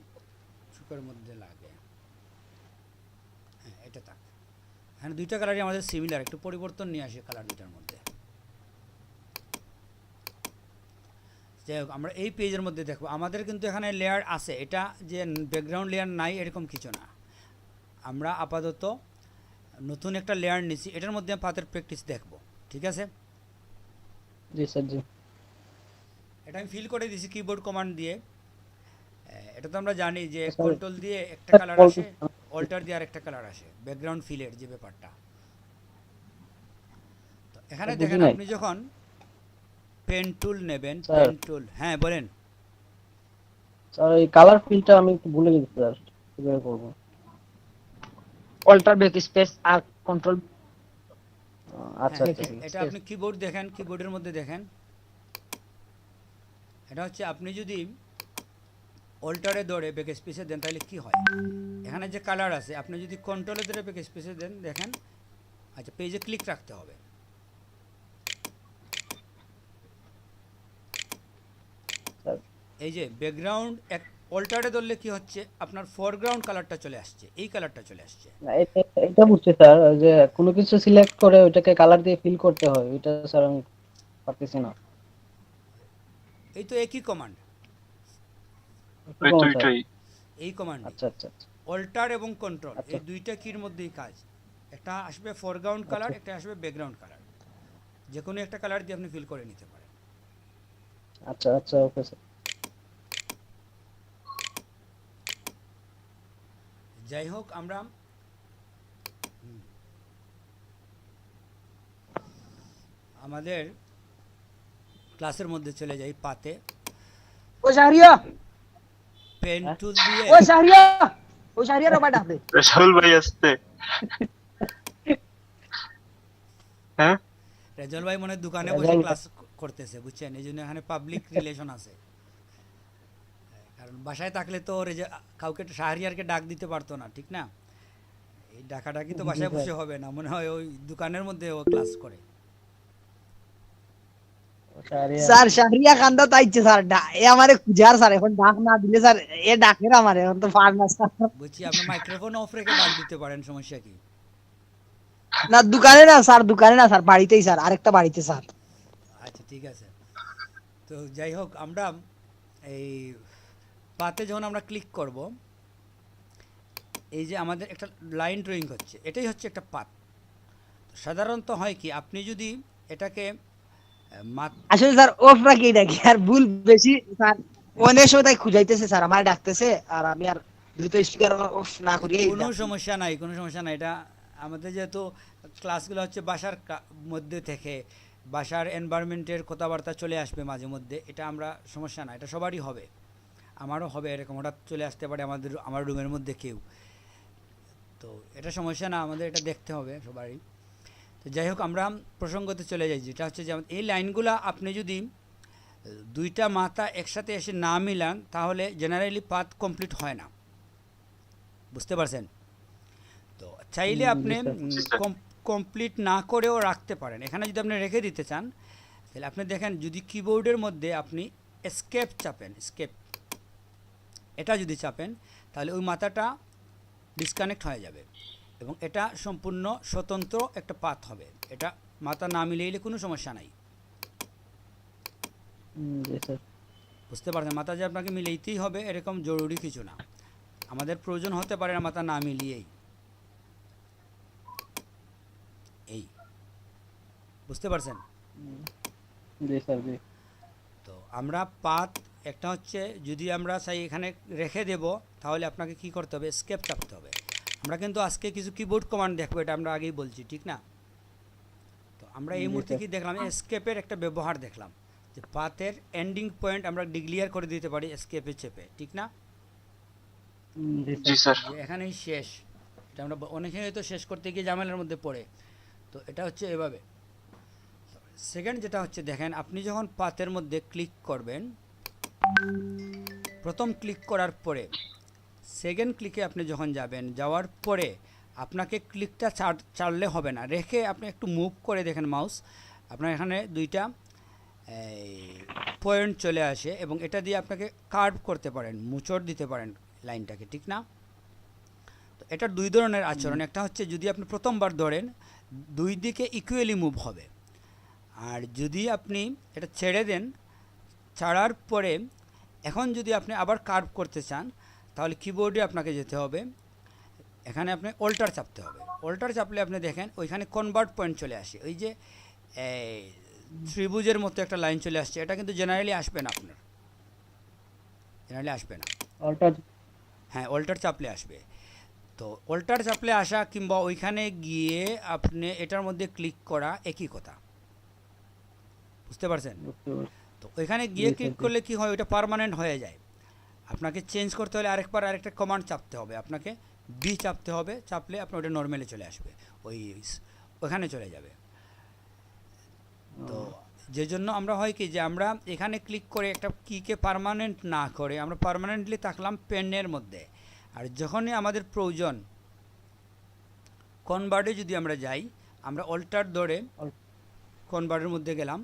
চুকের মধ্যে লাগে, হ্যাঁ এটা থাক। হ্যাঁ দুইটা কালারই আমাদের সিমিলার, একটু পরিবর্তন নিয়ে আসে কালার দুটার মধ্যে। যাই হোক আমরা এই পেজের মধ্যে দেখবো আমাদের কিন্তু এখানে লেয়ার আছে, এটা যে ব্যাকগ্রাউন্ড লেয়ার নাই এরকম কিছু না। আমরা আপাতত নতুন একটা লেয়ার নিছি, এটার মধ্যে পাতের প্র্যাকটিস দেখব, ঠিক আছে? জি স্যার জি। এটা আমি ফিল করে দিয়েছি কিবোর্ড কমান্ড দিয়ে। এটা তো আমরা জানি যে স্যার, কন্ট্রোল দিয়ে একটা স্যার, কালার কল- আসে, অল্টার দিয়ে আরেকটা কালার আসে, ব্যাকগ্রাউন্ড ফিলের যে ব্যাপারটা। তো এখানে বুঝি দেখেন নাই। আপনি যখন পেন টুল নেবেন, স্যার। পেন টুল, হ্যাঁ বলেন। স্যার এই কালার ফিলটা আমি একটু ভুলে গেছি স্যার, কিভাবে করব? অল্টার ব্যাক স্পেস আর কন্ট্রোল। আচ্ছা হ্যাঁ, আচ্ছা ঠিক এটা আছে। আপনি কিবোর্ড দেখেন, কিবোর্ডের মধ্যে দেখেন, এটা হচ্ছে আপনি যদি অল্টারে ধরে ব্যাক স্পেসে দেন তাহলে কি হয়, এখানে যে কালার আছে আপনি যদি কন্ট্রোলে ধরে ব্যাক স্পেসে দেন দেখেন, আচ্ছা পেজে ক্লিক রাখতে হবে। স্যার, এই যে ব্যাকগ্রাউন্ড এক অল্টারে ধরলে কি হচ্ছে, আপনার ফরগ্রাউন্ড কালারটা চলে আসছে, এই কালারটা চলে আসছে। না, এটা বুঝছি স্যার, ওই যে কোনো কিছু সিলেক্ট করে ওইটাকে কালার দিয়ে ফিল করতে হয়, ওইটা স্যার আমি পারতেছি না। এই তো একই কমান্ড, একটু ওই তো কমান, স্যার। এটাই। এই কমান্ড আচ্ছা আচ্ছা আচ্ছা। অল্টার এবং কন্ট্রোল আচ্ছা। এই দুইটা কির মধ্যেই কাজ। একটা আসবে ফরগ্রাউন্ড কালার, একটা আসবে ব্যাকগ্রাউন্ড কালার, যে কোনো একটা কালার দিয়ে আপনি ফিল করে নিতে পারেন। আচ্ছা আচ্ছা ওকে স্যার। যাই হোক আমরা আমাদের ক্লাসের মধ্যে চলে যাই, পাতে ও শাহরিয়া, পেন টুল দিয়ে। ও শাহরিয়া, ও শাহরিয়া রবা ডাক দে। রাহুল ভাই আসতে। হ্যাঁ রেজাল ভাই মনে হয় দোকানে বসে রেজাউল ক্লাস করতেছে, বুঝছেন? এই জন্য এখানে পাবলিক রিলেশন আছে, কারণ বাসায় থাকলে তো কাউকে শাহরিয়ারকে ডাক দিতে পারতো না, ঠিক না? এই ডাকাডাকি তো বাসায় বসে হবে না, মনে হয় ওই দোকানের মধ্যে ও ক্লাস করে। স্যার শাহরিয়া কান্দা তাইছে স্যার, এ আমারে খুঁজার স্যার, এখন ডাক না দিলে স্যার এ ডাকের আমারে, এখন তো পার না স্যার। বুঝছি, আপনি মাইক্রোফোন অফ রেখে ডাক দিতে পারেন, সমস্যা কি? না দোকানে না স্যার, দোকানে না স্যার, বাড়িতেই স্যার, আরেকটা বাড়িতে স্যার। আচ্ছা ঠিক আছে। তো যাই হোক আমরা এই পাতে যখন আমরা ক্লিক করব, এই যে আমাদের একটা লাইন ড্রয়িং হচ্ছে, এটাই হচ্ছে একটা পাত। সাধারণত হয় কি, আপনি যদি এটাকে আসলে স্যার অফ রাখি নাকি আর ভুল বেশি স্যার, অনেক সময় তাই খুঁজাইতেছে স্যার, আমার ডাকতেছে আর আমি আর দ্রুত স্পিকার অফ না করি। কোনো সমস্যা নাই, কোনো সমস্যা নাই। এটা আমাদের যেহেতু ক্লাসগুলো হচ্ছে বাসার মধ্যে থেকে, বাসার এনভায়রনমেন্টের কথাবার্তা চলে আসবে মাঝে মধ্যে, এটা আমরা সমস্যা না, এটা সবারই হবে, আমারও হবে এরকম, হঠাৎ চলে আসতে পারে আমার রুমের মধ্যে কেউ, তো এটা সমস্যা না, আমাদের এটা দেখতে হবে সবারই। তো যাই হোক আমরা প্রসঙ্গতে চলে যাই, যেটা হচ্ছে যে এই লাইনগুলো আপনি যদি দুইটা মাথা একসাথে এসে না মিলান তাহলে জেনারেলি পাথ কমপ্লিট হয় না, বুঝতে পারছেন? তো চাইলে আপনি কমপ্লিট না করেও রাখতে পারেন। এখানে যদি আপনি রেখে দিতে চান তাহলে আপনি দেখেন, যদি কিবোর্ডের মধ্যে আপনি এসকেপ চাপেন, এসকেপ এটা যদি চাপেন তাহলে ওই মাথাটা ডিসকানেক্ট হয়ে যাবে এবং এটা সম্পূর্ণ স্বতন্ত্র একটা পাথ হবে, এটা মাথা না মিলিয়ে কোনো সমস্যা নাই, বুঝতে পারছেন? মাথা যে আপনাকে মিলাইতেই হবে এরকম জরুরি কিছু না, আমাদের প্রয়োজন হতে পারে না মাথা না মিলিয়েই, এই বুঝতে পারছেন? তো আমরা পাথ একটা হচ্ছে, যদি আমরা চাই এখানে রেখে দেব তাহলে আপনাকে কি করতে হবে, এসকেপ চাপতে হবে। আমরা কিন্তু আজকে কিছু কিবোর্ড কমান্ড দেখবো, এটা আমরা আগেই বলছি, ঠিক না? তো আমরা এই মুহূর্তে কি দেখলাম, এসকেপের একটা ব্যবহার দেখলাম, যে পাথের এন্ডিং পয়েন্ট আমরা ডিক্লিয়ার করে দিতে পারি এসকেপে চেপে, ঠিক না? জি স্যার। যে এখানেই শেষ, এটা আমরা অনেকে হয়তো শেষ করতে গিয়ে ঝামেলার মধ্যে পড়ে, তো এটা হচ্ছে এভাবে সেকেন্ড যেটা হচ্ছে দেখেন, আপনি যখন পাতের মধ্যে ক্লিক করবেন, প্রথম ক্লিক করার পরে সেকেন্ড ক্লিকে আপনি যখন যাবেন, যাওয়ার পরে আপনাকে ক্লিকটা ছাড়লে হবে না, রেখে আপনি একটু মুভ করে দেখেন মাউস, আপনার এখানে দুইটা পয়েন্ট চলে আসে এবং এটা দিয়ে আপনাকে কার্ভ করতে পারেন, মোচড় দিতে পারেন লাইনটাকে, ঠিক না? তো এটা দুই ধরনের আচরণ, একটা হচ্ছে যদি আপনি প্রথমবার ধরেন দুই দিকে ইকুয়ালি মুভ হবে, আর যদি আপনি এটা ছেড়ে দেন, ছাড়ার পরে এখন যদি আপনি আবার কার্ভ করতে চান তাহলে কিবোর্ডে আপনাকে যেতে হবে, এখানে আপনি অল্টার চাপতে হবে, অল্টার চাপলে আপনি দেখেন ওইখানে কনভার্ট পয়েন্ট চলে আসে, ওই যে ত্রিভুজের মতো একটা লাইন চলে আসছে, এটা কিন্তু জেনারেলি আসবে না, আপনার জেনারেলি আসবে না, হ্যাঁ অল্টার চাপলে আসবে। তো অল্টার চাপলে আসা কিংবা ওইখানে গিয়ে আপনি এটার মধ্যে ক্লিক করা একই কথা, বুঝতে পারছেন? তো ওইখানে গিয়ে ক্লিক করলে কি হয়, ওইটা পার্মানেন্ট হয়ে যায়। আপনাকে চেঞ্জ করতে হলে আরেকবার আরেকটা কমান্ড চাপতে হবে, আপনাকে বি চাপতে হবে, চাপলে আপনার ওটা নর্মালে চলে আসবে, ওইখানে চলে যাবে। তো যে জন্য আমরা হয় কি যে আমরা এখানে ক্লিক করে একটা কিকে পার্মানেন্ট না করে আমরা পার্মানেন্টলি থাকলাম পেনের মধ্যে, আর যখনই আমাদের প্রয়োজন কনভার্টে যদি আমরা যাই, আমরা অল্টার ধরে কনভার্টের মধ্যে গেলাম,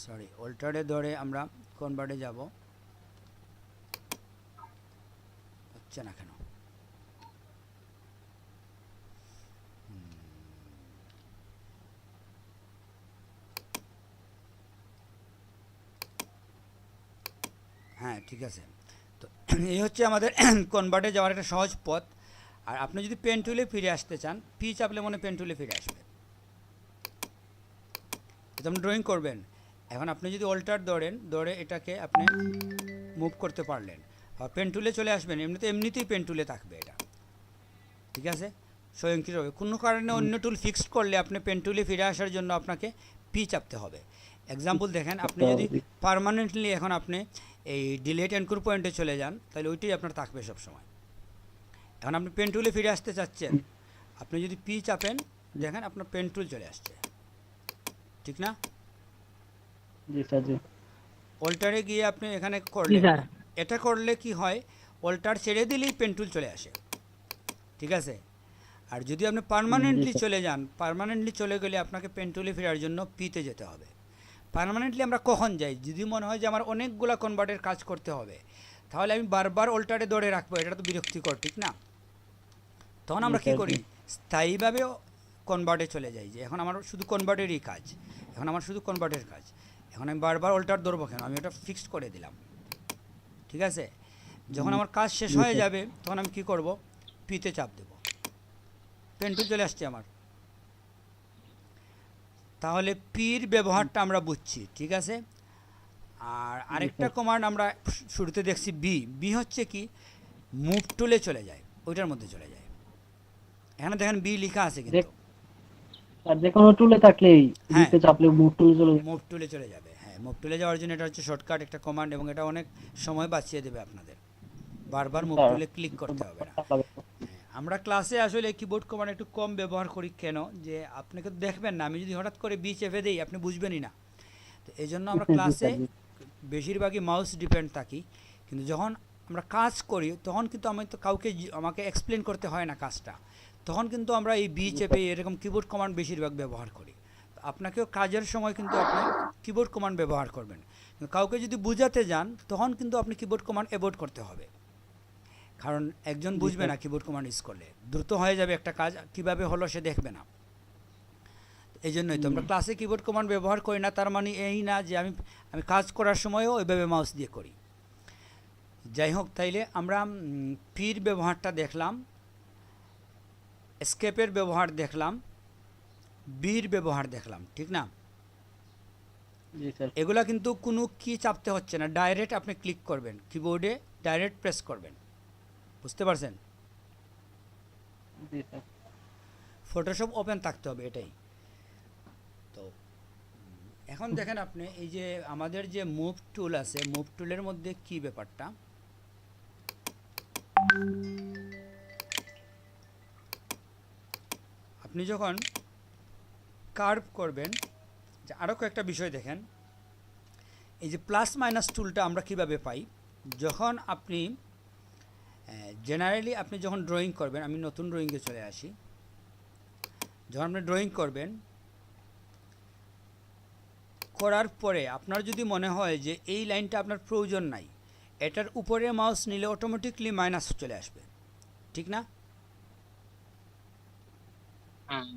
সরি অল্টারে ধরে আমরা কনভার্টে যাব, হচ্ছে না কেন? হ্যাঁ ঠিক আছে। তো এই হচ্ছে আমাদের কনভার্টে যাওয়ার একটা সহজ পথ। আর আপনি যদি পেন টুলে ফিরে আসতে চান, পি চাপলে মনে পেন টুলে ফিরে আসবে, এটা আপনি ড্রয়িং করবেন। এখন আপনি যদি অল্টার ধরে এটাকে আপনি মুভ করতে পারলেন, আর পেন টুলে চলে আসবেন, এমনিতেই পেন টুলে থাকবে এটা, ঠিক আছে? স্বয়ংক্রিয়ভাবে কোনো কারণে অন্য টুল ফিক্সড করলে আপনি পেন টুলে ফিরে আসার জন্য আপনাকে পি চাপতে হবে। এক্সাম্পল দেখেন, আপনি যদি পার্মানেন্টলি এখন আপনি এই ডিলেট এনকোর পয়েন্টে চলে যান, তাহলে ওইটাই আপনার থাকবে সবসময়। এখন আপনি পেন টুলে ফিরে আসতে চাচ্ছেন, আপনি যদি পি চাপেন দেখেন আপনার পেন টুল চলে আসছে, ঠিক না? অল্টারে গিয়ে আপনি এখানে করলেন, এটা করলে কি হয়, অল্টার ছেড়ে দিলেই পেন টুল চলে আসে, ঠিক আছে? আর যদি আপনি পার্মানেন্টলি চলে যান, পার্মানেন্টলি চলে গেলে আপনাকে পেন টুলে ফেরার জন্য পিতে যেতে হবে। পার্মানেন্টলি আমরা কখন যাই, যদি মনে হয় যে আমার অনেকগুলো কনভার্টের কাজ করতে হবে, তাহলে আমি বারবার অল্টারে ধরে রাখবো, এটা তো বিরক্তিকর, ঠিক না? তখন আমরা কী করি, স্থায়ীভাবে কনভার্টে চলে যাই, যে এখন আমার শুধু কনভার্টেরই কাজ, এখন আমার শুধু কনভার্টের কাজ, এখন আমি বারবার অল্টার ধরবো কেন, আমি ওটা ফিক্সড করে দিলাম, ঠিক আছে? যখন আমার কাজ শেষ হয়ে যাবে তখন আমি কি করব, পিতে চাপ দেব, পেন টুল চলে আসছে আমার। তাহলে পির ব্যবহারটা আমরা বুঝছি, ঠিক আছে? আর আরেকটা কমান্ড আমরা শুরুতে দেখছি, বি হচ্ছে কি, মুভ টুলে চলে যায়, ওইটার মধ্যে চলে যায়। এখানে দেখেন বি লেখা আছে, কিন্তু আর যে কোনো টুলে থাকলেই বিতে চাপলে মুভ টুলে চলে যাবে, মুভ টুলে চলে যাবে। হ্যাঁ, মুভ টুলে যাওয়ার জন্য এটা হচ্ছে শর্টকাট একটা কমান্ড, এবং এটা অনেক সময় বাঁচিয়ে দেবে আপনাদের, বারবার মুভ টুলে ক্লিক করতে হবে না। আমরা ক্লাসে আসলে কিবোর্ড কমান্ড একটু কম ব্যবহার করি, কেন যে আপনাকে তো দেখবেন না, আমি যদি হঠাৎ করে বি চেপে দিই আপনি বুঝবেনই না। তো এই জন্য আমরা ক্লাসে বেশিরভাগই মাউস ডিপেন্ড থাকি, কিন্তু যখন আমরা কাজ করি তখন কিন্তু আমি তো আমাকে এক্সপ্লেন করতে হয় না কাজটা, তখন কিন্তু আমরা এই বি চেপে এরকম কিবোর্ড কমান্ড বেশিরভাগ ব্যবহার করি। আপনাকেও কাজের সময় কিন্তু আপনি কিবোর্ড কমান্ড ব্যবহার করবেন, কাউকে যদি বোঝাতে যান তখন কিন্তু আপনি কিবোর্ড কমান্ড অ্যাভয়েড করতে হবে, কারণ একজন বুঝবে না কিবোর্ড কমান্ড ইউজ করলে, দ্রুত হয়ে যাবে একটা কাজ, কিভাবে হলো সে দেখবে না। এই জন্যই তো আমরা ক্লাসে কিবোর্ড কমান্ড ব্যবহার করি না, তার মানে এই না যে আমি কাজ করার সময়ও ওইভাবে মাউস দিয়ে করি। যাই হোক, তাইলে আমরা পির ব্যবহারটা দেখলাম, এসকেপের ব্যবহার দেখলাম, বির ব্যবহার দেখলাম, ঠিক না? এগুলা কিন্তু কোনো কি চাপতে হচ্ছে না, ডাইরেক্ট আপনি ক্লিক করবেন কিবোর্ডে, ডাইরেক্ট প্রেস করবেন, বুঝতে পারছেন? ফটোশপ ওপেন থাকতে হবে, এটাই তো। এখন দেখেন আপনি এই যে আমাদের যে মুভ টুল আছে, মুভ টুলের মধ্যে কি ব্যাপারটা, আপনি যখন কার্ভ করবেন, যে আরও কয়েকটা বিষয় দেখেন। এই যে প্লাস মাইনাস টুলটা আমরা কিভাবে পাই, যখন আপনি জেনারেলি আপনি যখন ড্রয়িং করবেন, আমি নতুন ড্রয়িংয়ে চলে আসি, যখন আপনি ড্রয়িং করবেন, করার পরে আপনার যদি মনে হয় যে এই লাইনটা আপনার প্রয়োজন নাই, এটার উপরে মাউস নিলে অটোমেটিকলি মাইনাস চলে আসবে, ঠিক না?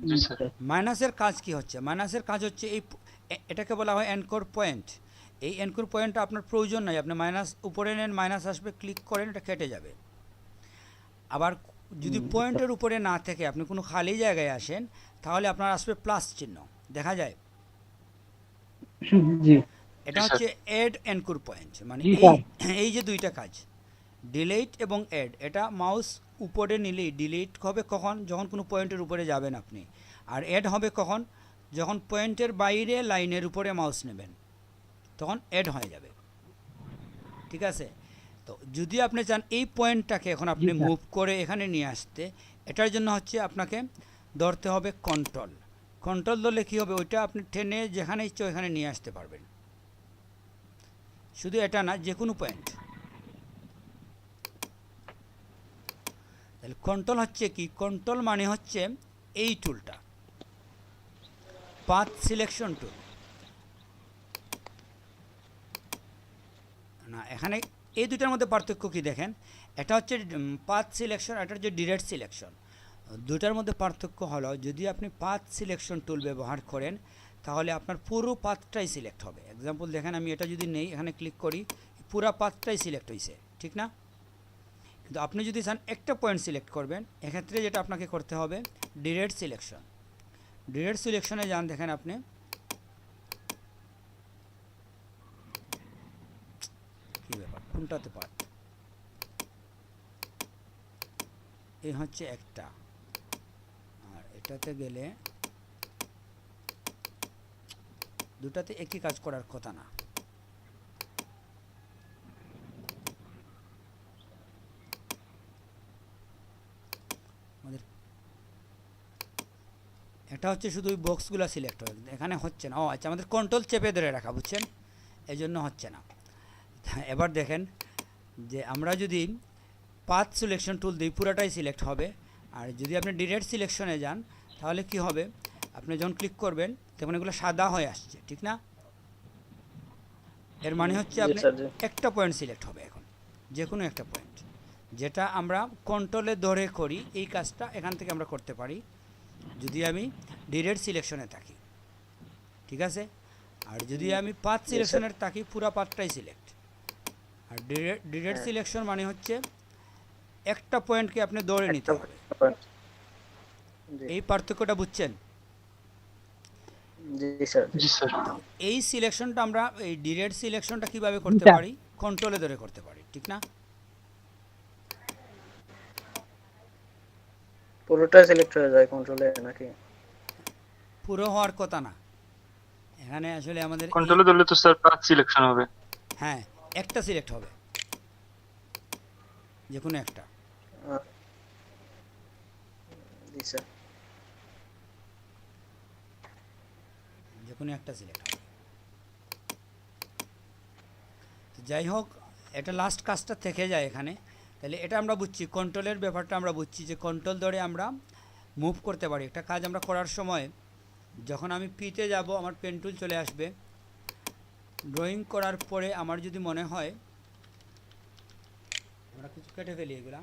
জি স্যার। মাইনাসের কাজ কি হচ্ছে? মাইনাসের কাজ হচ্ছে এটাকে বলা হয় অ্যানকর পয়েন্ট। এই অ্যানকর পয়েন্টটা আপনার প্রয়োজন নাই, আপনি মাইনাস উপরে নেন, মাইনাস আসবে, ক্লিক করেন, এটা কেটে যাবে। আবার যদি পয়েন্টের উপরে না থেকে আপনি কোনো খালি জায়গায় আসেন, তাহলে আপনার আসবে প্লাস চিহ্ন, দেখা যায়। জি এটা হচ্ছে অ্যাড অ্যানকর পয়েন্ট, মানে জি স্যার। এই যে দুইটা কাজ, ডিলিট এবং অ্যাড, এটা মাউস উপরে নিলেই ডিলিট হবে কখন, যখন কোনো পয়েন্টের উপরে যাবেন আপনি, আর অ্যাড হবে কখন, যখন পয়েন্টের বাইরে লাইনের উপরে মাউস নেবেন, তখন অ্যাড হয়ে যাবে, ঠিক আছে? তো যদি আপনি চান এই পয়েন্টটাকে এখন আপনি জি স্যার। মুভ করে এখানে নিয়ে আসতে, এটার জন্য হচ্ছে আপনাকে ধরতে হবে কন্ট্রোল। কন্ট্রোল ধরলে কী হবে, ওইটা আপনি টেনে যেখানে ইচ্ছে ওইখানে নিয়ে আসতে পারবেন। শুধু এটা না, যে কোনো পয়েন্ট। তাহলে কন্ট্রোল হচ্ছে কি, কন্ট্রোল মানে হচ্ছে এই টুলটা, পাথ সিলেকশন টুল না। এখানে এই দুটার মধ্যে পার্থক্য কি দেখেন, এটা হচ্ছে পাথ সিলেকশন, এটা হচ্ছে ডিরেক্ট সিলেকশন। দুটার মধ্যে পার্থক্য হলো, যদি আপনি পাথ সিলেকশন টুল ব্যবহার করেন, তাহলে আপনার পুরো পাথটাই সিলেক্ট হবে। এক্সাম্পল দেখেন, আমি এটা যদি নেই, এখানে ক্লিক করি, পুরো পাথটাই সিলেক্ট হয়েছে, ঠিক না? কিন্তু আপনি যদি চান একটা পয়েন্ট সিলেক্ট করবেন, এক্ষেত্রে যেটা আপনাকে করতে হবে ডিরেক্ট সিলেকশন। ডিরেক্ট সিলেকশনে যান, দেখেন আপনি কি ব্যাপার, কোনটাতে পার্ট, এই হচ্ছে একটা, আর এটাতে গেলে দুটাতে একই কাজ করার কথা না। আমাদের এটা হচ্ছে শুধু ওই বক্সগুলো সিলেক্ট হয়, এখানে হচ্ছে না। ও আচ্ছা, আমাদের কন্ট্রোল চেপে ধরে রাখা, বুঝছেন, এই জন্য হচ্ছে না। এবার দেখেন যে আমরা যদি পাথ সিলেকশন টুল দিই, পুরাটাই সিলেক্ট হবে। আর যদি আপনি ডিরেক্ট সিলেকশনে যান, তাহলে কি হবে, আপনি যখন ক্লিক করবেন তখন এগুলো সাদা হয়ে আসছে, ঠিক না? এর মানে হচ্ছে আপনি একটা পয়েন্ট সিলেক্ট হবে এখন, যে কোনো একটা পয়েন্ট, যেটা আমরা কন্ট্রোলে ধরে করি। এই কাজটা এখান থেকে আমরা করতে পারি যদি আমি ডিরেক্ট সিলেকশনে থাকি, ঠিক আছে? আর যদি আমি পাথ সিলেকশনের থাকি, পুরো পাথটাই সিলেক্ট। আর ডিরেক্ট সিলেকশন মানে হচ্ছে একটা পয়েন্টকে আপনি ধরে নিতে হবে। এই পার্থক্যটা বুঝছেন? জি স্যার। এই সিলেকশনটা আমরা, এই ডিরেক্ট সিলেকশনটা কিভাবে করতে পারি, কন্ট্রোলে ধরে করতে পারি, ঠিক না? পুরোটা সিলেক্ট হয়ে যায় কন্ট্রোলে নাকি? পুরো হওয়ার কথা না, এখানে আসলে আমাদের কন্ট্রোলে ধরলে তো স্যার পাথ সিলেকশন হবে। হ্যাঁ, একটা সিলেক্ট হবে, যে কোনো একটা। জি স্যার। যে কোনো একটা সিলেক্ট হবে। তো যাই হোক, এটা লাস্ট কাজটা থেকে যায় এখানে। তাহলে এটা আমরা বুঝছি, কন্ট্রোলের ব্যাপারটা আমরা বুঝছি, যে কন্ট্রোল ধরে আমরা মুভ করতে পারি। একটা কাজ আমরা করার সময়, যখন আমি পিতে যাব, আমার পেন টুল চলে আসবে। ড্রয়িং করার পরে আমার যদি মনে হয়, আমরা কিছু কেটে ফেলি এগুলা,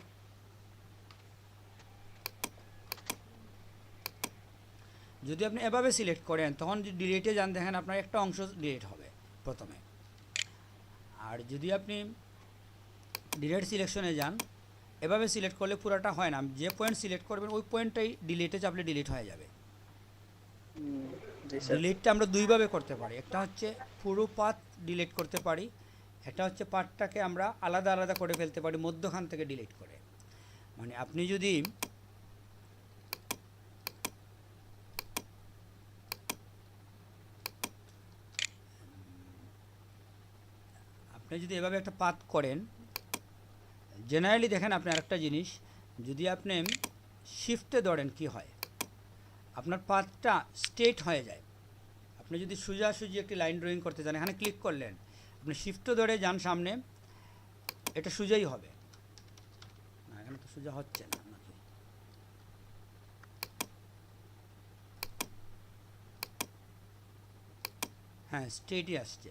যদি আপনি এভাবে সিলেক্ট করেন, তখন যদি ডিলিটে যান, দেখেন আপনার একটা অংশ ডিলিট হবে প্রথমে। আর যদি আপনি ডিলিট সিলেকশনে যান, এভাবে সিলেক্ট করলে পুরোটা হয় না, যে পয়েন্ট সিলেক্ট করবেন ওই পয়েন্টটাই ডিলিটে চাপলে ডিলিট হয়ে যাবে। ডিলিটটা আমরা দুইভাবে করতে পারি, একটা হচ্ছে পুরো পাথ ডিলিট করতে পারি, একটা হচ্ছে পাথটাকে আমরা আলাদা আলাদা করে ফেলতে পারি মধ্যখান থেকে ডিলিট করে। মানে আপনি যদি এভাবে একটা পাথ করেন, জেনারেলি দেখেন আপনি আরেকটা জিনিস, যদি আপনি শিফটে ধরেন কি হয়, আপনার পাথটা স্ট্রেট হয়ে যায়। আপনি যদি সোজাসুজি একটি লাইন ড্রয়িং করতে চান, এখানে ক্লিক করলেন, আপনি শিফটও ধরে যান সামনে, এটা সোজাই হবে না, এখানে তো সোজা হচ্ছে না নাকি? হ্যাঁ, স্ট্রেটই আসছে।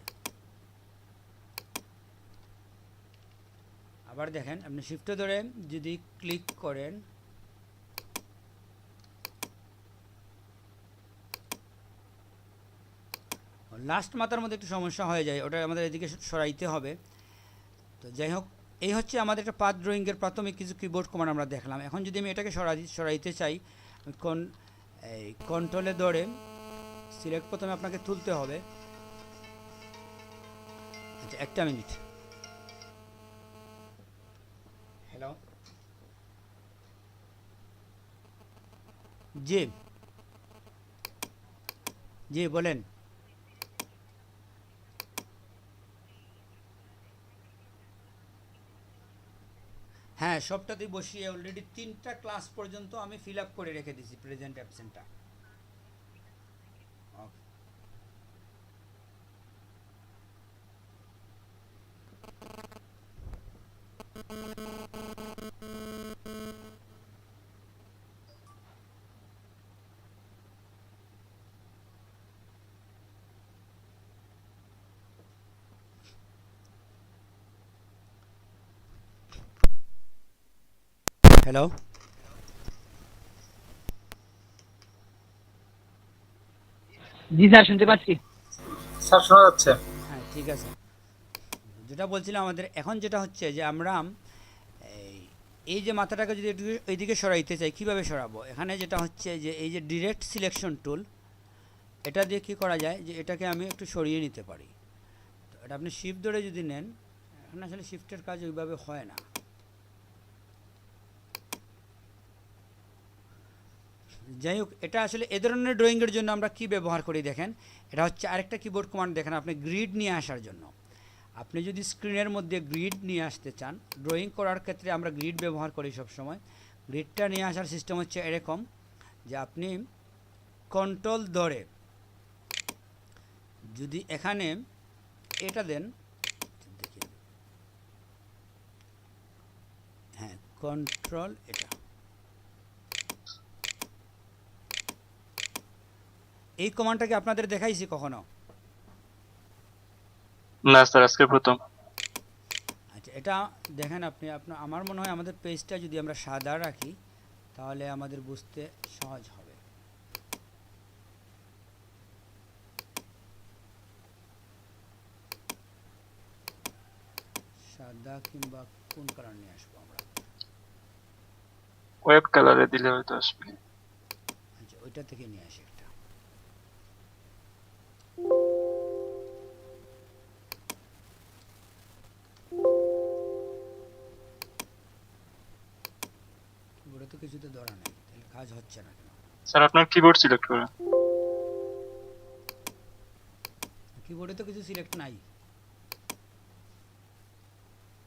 আবার দেখেন, আপনি শিফটে ধরে যদি ক্লিক করেন, লাস্ট মাথার মধ্যে একটু সমস্যা হয়ে যায়, ওটা আমাদের এদিকে সরাইতে হবে। তো যাই হোক, এই হচ্ছে আমাদের একটা পাথ ড্রয়িংয়ের প্রাথমিক কিছু কিবোর্ড কমান্ড আমরা দেখলাম। এখন যদি আমি এটাকে সরাইতে চাই, এই কন্ট্রোলে ধরে সিলেক্ট প্রথমে আপনাকে তুলতে হবে। আচ্ছা, একটা মিনিট। হ্যালো, জি জি বলেন। হ্যাঁ, সবটাতেই বসিয়ে অলরেডি 3টা ক্লাস পর্যন্ত আমি ফিল আপ করে রেখে দিয়েছি প্রেজেন্ট অ্যাবসেন্টটা। হ্যালো, জি স্যার, শুনতে পাচ্ছি। স্যার শোনা যাচ্ছে? হ্যাঁ ঠিক আছে। যেটা বলছিলাম, আমাদের এখন যেটা হচ্ছে যে আমরা এই যে মাথাটাকে যদি একটু এইদিকে সরাইতে চাই, কীভাবে সরাবো? এখানে যেটা হচ্ছে যে এই যে ডিরেক্ট সিলেকশন টুল, এটা দিয়ে কী করা যায় যে এটাকে আমি একটু সরিয়ে নিতে পারি। তো এটা আপনি শিফট ধরে যদি নেন, এখানে আসলে শিফটের কাজ ওইভাবে হয় না। যাই হোক, এটা আসলে এ ধরনের ড্রয়িংয়ের জন্য আমরা কি ব্যবহার করি দেখেন, এটা হচ্ছে আরেকটা কিবোর্ড কমান্ড। দেখেন, আপনি গ্রিড নিয়ে আসার জন্য, আপনি যদি স্ক্রিনের মধ্যে গ্রিড নিয়ে আসতে চান, ড্রয়িং করার ক্ষেত্রে আমরা গ্রিড ব্যবহার করি সব সময়। গ্রিডটা নিয়ে আসার সিস্টেম হচ্ছে এরকম যে আপনি কন্ট্রোল ধরে যদি এখানে এটা দেন, দেখি, হ্যাঁ কন্ট্রোল, এটা এই কমান্ডটাকে আপনাদের দেখাইছি কখনো? না স্যার, আজকে প্রথম। আচ্ছা, এটা দেখেন আপনি, আমার মনে হয় আমাদের পেজটা যদি আমরা সাদা রাখি তাহলে আমাদের বুঝতে সহজ হবে। সাদা কিংবা কোন কালার নিয়ে আসবো আমরা? ওয়েব কালারে দিলে হয়তো আসবে। আচ্ছা, ওইটা থেকে নিয়ে আসি একটা। কিবোর্ডে তো কিছুতে ধরা নেই, তাহলে কাজ হচ্ছে না কেন? স্যার আপনার কিবোর্ড সিলেক্ট করুন। কিবোর্ডে তো কিছু সিলেক্ট নাই,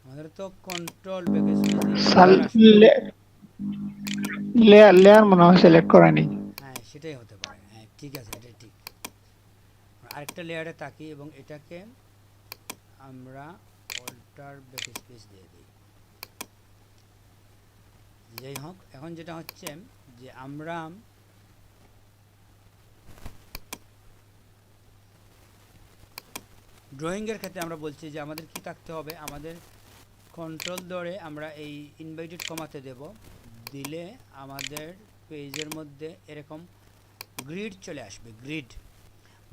আমাদের তো কন্ট্রোল প্যাকেজ স্যার লেয়ার মনে হয় সিলেক্ট করা নেই। হ্যাঁ, সেটাই হতে পারে। হ্যাঁ ঠিক আছে, এটাই ঠিক। আরেকটা লেয়ারে তাকি এবং এটাকে আমরা অল্টার ব্যাকস্পেস দিয়ে দিই। যাই হোক, এখন যেটা হচ্ছে যে আমরা ড্রয়িংয়ের ক্ষেত্রে আমরা বলছি যে আমাদের কি থাকতে হবে, আমাদের কন্ট্রোল ধরে আমরা এই ইনভাইটেড কমাতে দেব, দিলে আমাদের পেজের মধ্যে এরকম গ্রিড চলে আসবে।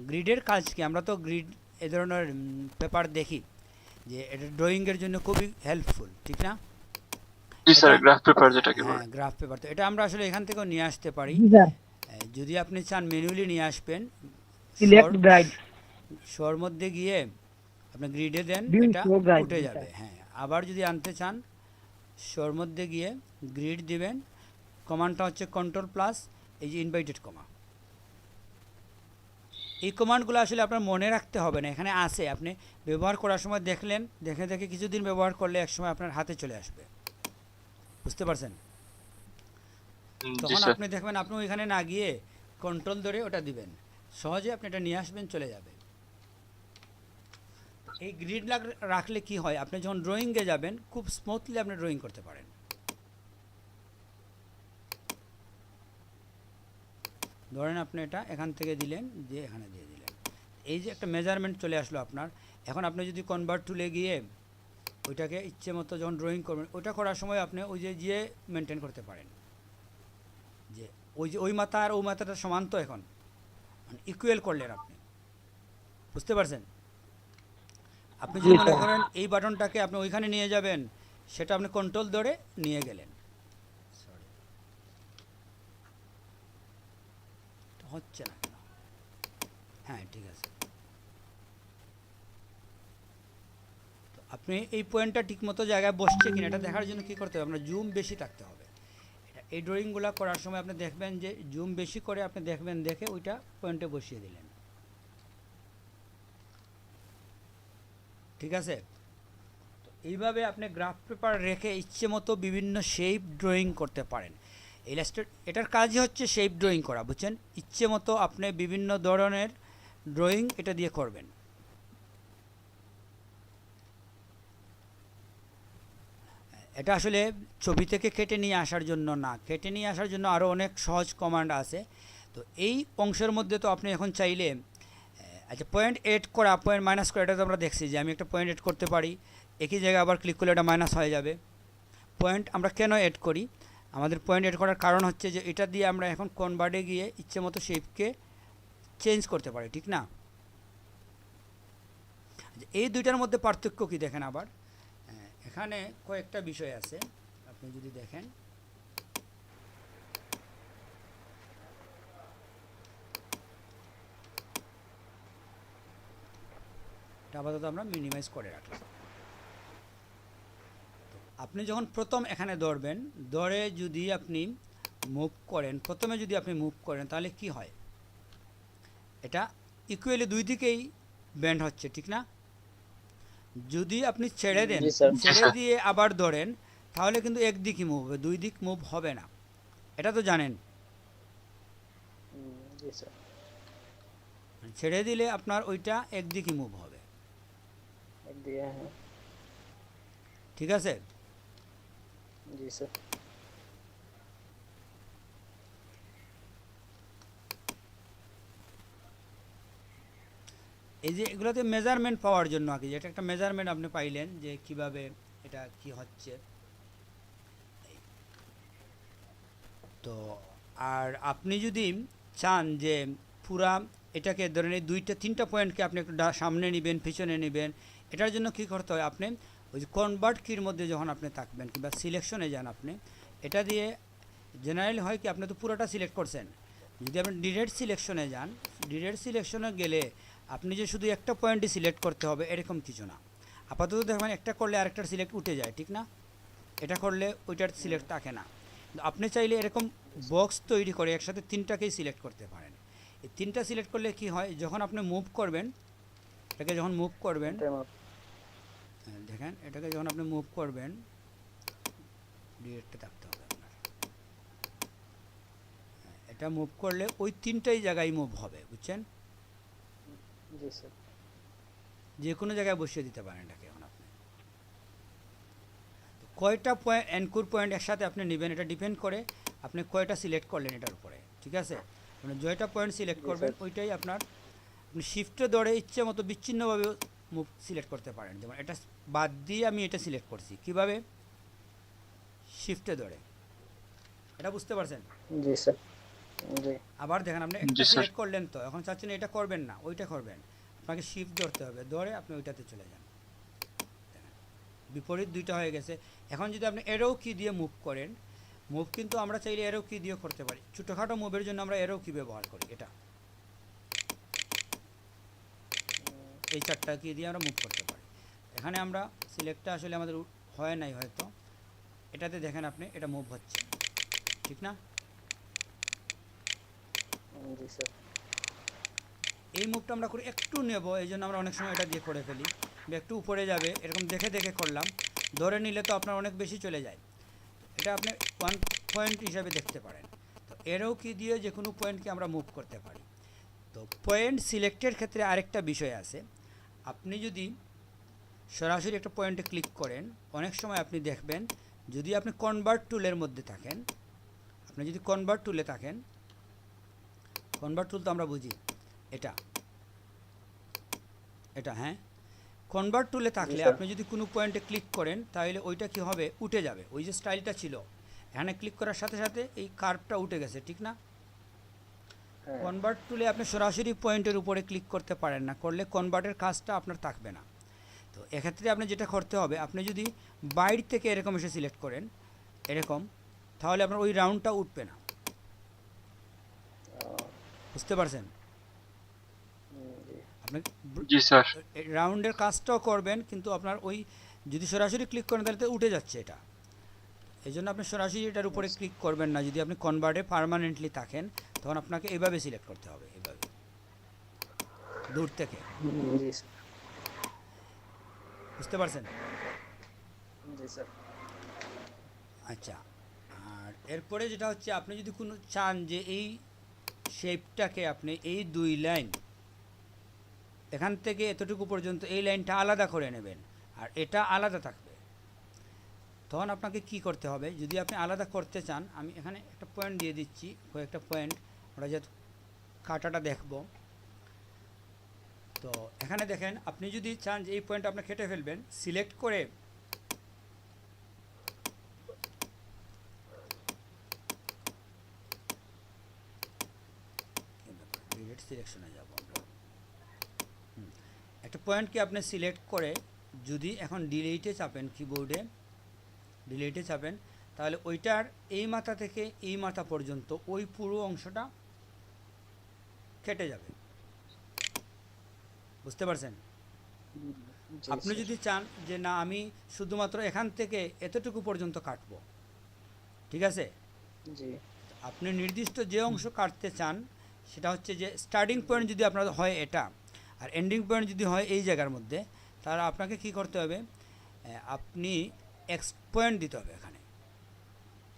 গ্রিডের কাজ কি? আমরা তো গ্রিড এ ধরনের পেপার দেখি যে এটা ড্রয়িংয়ের জন্য খুবই হেল্পফুল, ঠিক না? জি স্যার, গ্রাফ পেপার যেটাকে বলে। হ্যাঁ, গ্রাফ পেপার। তো এটা আমরা আসলে এখান থেকেও নিয়ে আসতে পারি। যদি আপনি চান ম্যানুয়ালি নিয়ে আসবেন, সিলেক্ট গ্রাইড, শোর মধ্যে গিয়ে আপনি গ্রিডে দেন, এটা উঠে যাবে। হ্যাঁ, আবার যদি আনতে চান, শোর মধ্যে গিয়ে গ্রিড দিবেন, কমান্ডটা হচ্ছে কন্ট্রোল প্লাস এই যে ইনভাইটেড কমা। এই কমান্ডগুলো আসলে আপনার মনে রাখতে হবে না, এখানে আছে, আপনি ব্যবহার করার সময় দেখলেন, দেখে দেখে কিছুদিন ব্যবহার করলে একসময় আপনার হাতে চলে আসবে। বুঝতে পারছেন? তখন আপনি দেখবেন আপনি ওইখানে না গিয়ে কন্ট্রোল ধরে ওটা দিবেন, সহজে আপনি এটা নিয়ে আসবেন, চলে যাবে। এই গ্রিড রাখলে কি হয়, আপনি যখন ড্রয়িংয়ে যাবেন খুব স্মুথলি আপনি ড্রয়িং করতে পারেন। ধরেন আপনি এটা এখান থেকে দিলেন, দিয়ে এখানে দিয়ে দিলেন, এই যে একটা মেজারমেন্ট চলে আসলো আপনার। এখন আপনি যদি কনভার্ট টুলে গিয়ে ওইটাকে ইচ্ছে মতো যখন ড্রয়িং করবেন, ওইটা করার সময় আপনি ওই যে মেনটেন করতে পারেন, যে ওই মাথা আর ওই মাথাটা সমান তো, এখন মানে ইকুয়াল করলেন আপনি, বুঝতে পারছেন? আপনি যদি মনে করেন এই বাটনটাকে আপনি ওইখানে নিয়ে যাবেন, সেটা আপনি কন্ট্রোল ধরে নিয়ে গেলেন। সরি, হচ্ছে না কেন? হ্যাঁ ঠিক আছে। তো আপনি এই পয়েন্টটা ঠিকমতো জায়গায় বসছে কিনা এটা দেখার জন্য কী করতে হবে, আপনার জুম বেশি থাকতে হবে। এটা এই ড্রয়িংগুলো করার সময় আপনি দেখবেন যে জুম বেশি করে আপনি দেখবেন, দেখে ওইটা পয়েন্টে বসিয়ে দিলেন, ঠিক আছে? তো এইভাবে আপনি গ্রাফ পেপার রেখে ইচ্ছে মতো বিভিন্ন শেপ ড্রয়িং করতে পারেন। এটার কাজই হচ্ছে শেপ ড্রয়িং করা, বুঝছেন? ইচ্ছে মতো আপনি বিভিন্ন ধরনের ড্রয়িং এটা দিয়ে করবেন। এটা আসলে ছবি থেকে কেটে নিয়ে আসার জন্য না, কেটে নিয়ে আসার জন্য আরও অনেক সহজ কমান্ড আছে। তো এই অংশের মধ্যে তো আপনি এখন চাইলে আচ্ছা পয়েন্ট এড করা, পয়েন্ট মাইনাস করা, এটা তো আমরা দেখছি যে আমি একটা পয়েন্ট এড করতে পারি, একই জায়গায় আবার ক্লিক করলে এটা মাইনাস হয়ে যাবে। পয়েন্ট আমরা কেন এড করি, আমাদের পয়েন্ট এড করার কারণ হচ্ছে যে এটা দিয়ে আমরা এখন কনভার্টে গিয়ে ইচ্ছে মতো শেপকে চেঞ্জ করতে পারি, ঠিক না? এই দুইটার মধ্যে পার্থক্য কি দেখেন আবার, এখানে কয়েকটা বিষয় আছে, আপনি যদি দেখেন এটা আপাতত আমরা মিনিমাইজ করে রাখলাম। আপনি যখন প্রথম এখানে ধরবেন, ধরে যদি আপনি মুভ করেন, প্রথমে যদি আপনি মুভ করেন তাহলে কি হয়, এটা ইকুয়ালি দুই দিকেই ব্যান্ড হচ্ছে, ঠিক না? যদি আপনি ছেড়ে দেন, ছেড়ে দিয়ে আবার ধরেন, তাহলে কিন্তু একদিকই মুভ হবে, দুই দিক মুভ হবে না, এটা তো জানেন। ছেড়ে দিলে আপনার ওইটা একদিকই মুভ হবে, ঠিক আছে? জি স্যার। এই যে এগুলোতে মেজারমেন্ট পাওয়ার জন্য আর কি, এটা একটা মেজারমেন্ট আপনি পাইলেন যে কিভাবে এটা কি হচ্ছে। তো আর আপনি যদি চান যে পুরা এটাকে ধরেন এই দুইটা তিনটা পয়েন্টকে আপনি একটু সামনে নেবেন, পিছনে নেবেন, এটার জন্য কি করতে হয়, আপনি ওই যে কনভার্ট কির মধ্যে যখন আপনি থাকবেন কিংবা সিলেকশনে যান, আপনি এটা দিয়ে জেনারেলি হয় কি, আপনি তো পুরোটা সিলেক্ট করছেন, যদি আপনি ডিরেক্ট সিলেকশনে যান, ডিরেক্ট সিলেকশনে গেলে আপনি যে শুধু একটা পয়েন্টই সিলেক্ট করতে হবে এরকম কিছু না। আপাতত দেখবেন একটা করলে আরেকটার সিলেক্ট উঠে যায়, ঠিক না? এটা করলে ওইটার সিলেক্ট থাকে না। আপনি চাইলে এরকম বক্স তৈরি করে একসাথে তিনটাকেই সিলেক্ট করতে পারেন। এই তিনটা সিলেক্ট করলে কি হয়, যখন আপনি মুভ করবেন, এটাকে যখন মুভ করবেন, দেখেন এটাকে যখন আপনি মুভ করবেন, ডিরেক্টে থাকতে হবে আপনার, এটা মুভ করলে ওই তিনটাই জায়গায় মুভ হবে, বুঝছেন? যে কোনো জায়গায় বসিয়ে দিতে পারেন এটাকে। এখন আপনি কয়টা পয়েন্ট অ্যানকোর পয়েন্ট একসাথে আপনি নেবেন, এটা ডিপেন্ড করে আপনি কয়টা সিলেক্ট করলেন এটার উপরে, ঠিক আছে? মানে জয়টা পয়েন্ট সিলেক্ট করবেন ওইটাই আপনার, আপনি শিফটে ধরে ইচ্ছে মতো বিচ্ছিন্নভাবে মুভ সিলেক্ট করতে পারেন। যেমন এটা বাদ দিয়ে আমি এটা সিলেক্ট করছি, কিভাবে? শিফটে ধরে, এটা বুঝতে পারছেন? জি স্যার। জি। আবার দেখেন আপনি একটা সিলেক্ট করলেন, তো এখন চাচ্ছেন এটা করবেন না, ওইটা করবেন, আপনাকে শিফট ধরতে হবে, ধরে আপনি ওইটাতে চলে যান, বিপরীত দুইটা হয়ে গেছে। এখন যদি আপনি এরো কি দিয়ে মুভ করেন, মুভ কিন্তু আমরা চাইলে এরো কি দিয়েও করতে পারি, ছোটোখাটো মুভের জন্য আমরা এরো কি ব্যবহার করি, এটা এই চারটা কি দিয়ে আমরা মুভ করতে পারি। এখানে আমরা সিলেক্টটা আসলে আমাদের হয় নাই হয়তো, এটাতে দেখেন আপনি এটা মুভ হচ্ছে, ঠিক না? জি স্যার। এই মুভটা আমরা করে একটু নেব, এই জন্য আমরা অনেক সময় এটা দিয়ে করে ফেলি, একটু উপরে যাবে এরকম দেখে দেখে করলাম, ধরে নিলে তো আপনার অনেক বেশি চলে যায়, এটা আপনি ওয়ান পয়েন্ট হিসাবে দেখতে পারেন। তো এরো কি দিয়ে যে কোনো পয়েন্টকে আমরা মুভ করতে পারি। তো পয়েন্ট সিলেক্টের ক্ষেত্রে আরেকটা বিষয় আছে, আপনি যদি সরাসরি একটা পয়েন্টে ক্লিক করেন, অনেক সময় আপনি দেখবেন যদি আপনি কনভার্ট টুলের মধ্যে থাকেন, আপনি যদি কনভার্ট টুলে থাকেন, কনভার্ট টুল তো আমরা বুঝি এটা এটা হ্যাঁ, কনভার্ট টুলে থাকলে আপনি যদি কোনো পয়েন্টে ক্লিক করেন তাহলে ওইটা কি হবে, উঠে যাবে। ওই যে স্টাইলটা ছিল এখানে ক্লিক করার সাথে সাথে এই কার্ভটা উঠে গেছে, ঠিক না? কনভার্ট টুলে আপনি সরাসরি পয়েন্টের উপরে ক্লিক করতে পারেন না, করলে কনভার্টের কাজটা আপনার থাকবে না। তো এক্ষেত্রে আপনি যেটা করতে হবে, আপনি যদি বাইরে থেকে এরকম এসে সিলেক্ট করেন এরকম, তাহলে আপনার ওই রাউন্ডটা উঠবে না। বুঝতে পারছেন? আপনি জি স্যার। রাউন্ডের কাজটাও করবেন, কিন্তু আপনার ওই যদি সরাসরি ক্লিক করেন তাহলে তো উঠে যাচ্ছে এটা। এই জন্য আপনি সরাসরি এটার উপরে ক্লিক করবেন না। যদি আপনি কনভার্টে পার্মানেন্টলি থাকেন তখন আপনাকে এইভাবে সিলেক্ট করতে হবে, এইভাবে দূর থেকে। জি স্যার। বুঝতে পারছেন? জি স্যার। আচ্ছা, আর এরপরে যেটা হচ্ছে, আপনি যদি কোনো চান যে এই শেপটাকে আপনি এই দুই লাইন এখান থেকে এতটুকু পর্যন্ত এই লাইনটা আলাদা করে নেবেন আর এটা আলাদা থাকবে, তখন আপনাকে কি করতে হবে? যদি আপনি আলাদা করতে চান, আমি এখানে একটা পয়েন্ট দিয়ে দিচ্ছি, কয়েকটা পয়েন্ট আমরা যেহেতু কাটাটা দেখব। তো এখানে দেখেন, আপনি যদি চান যে এই পয়েন্ট আপনি কেটে ফেলবেন, সিলেক্ট করে ডিলিট সিলেকশনে যাব আমরা। একটা পয়েন্টকে আপনি সিলেক্ট করে যদি এখন ডিলিটে চাপেন, কিবোর্ডে ডিলিটে চাপেন, তাহলে ওইটার এই মাথা থেকে এই মাথা পর্যন্ত ওই পুরো অংশটা কেটে যাবে। বুঝতে পারছেন? আপনি যদি চান যে না আমি শুধুমাত্র এখান থেকে এতটুকু পর্যন্ত কাটবো, ঠিক আছে, জি। আপনি নির্দিষ্ট যে অংশ কাটতে চান সেটা হচ্ছে যে স্টার্টিং পয়েন্ট যদি আপনার হয় এটা, আর এন্ডিং পয়েন্ট যদি হয় এই জায়গার মধ্যে, তাহলে আপনাকে কি করতে হবে, আপনি এক্স পয়েন্ট দিতে হবে। এখানে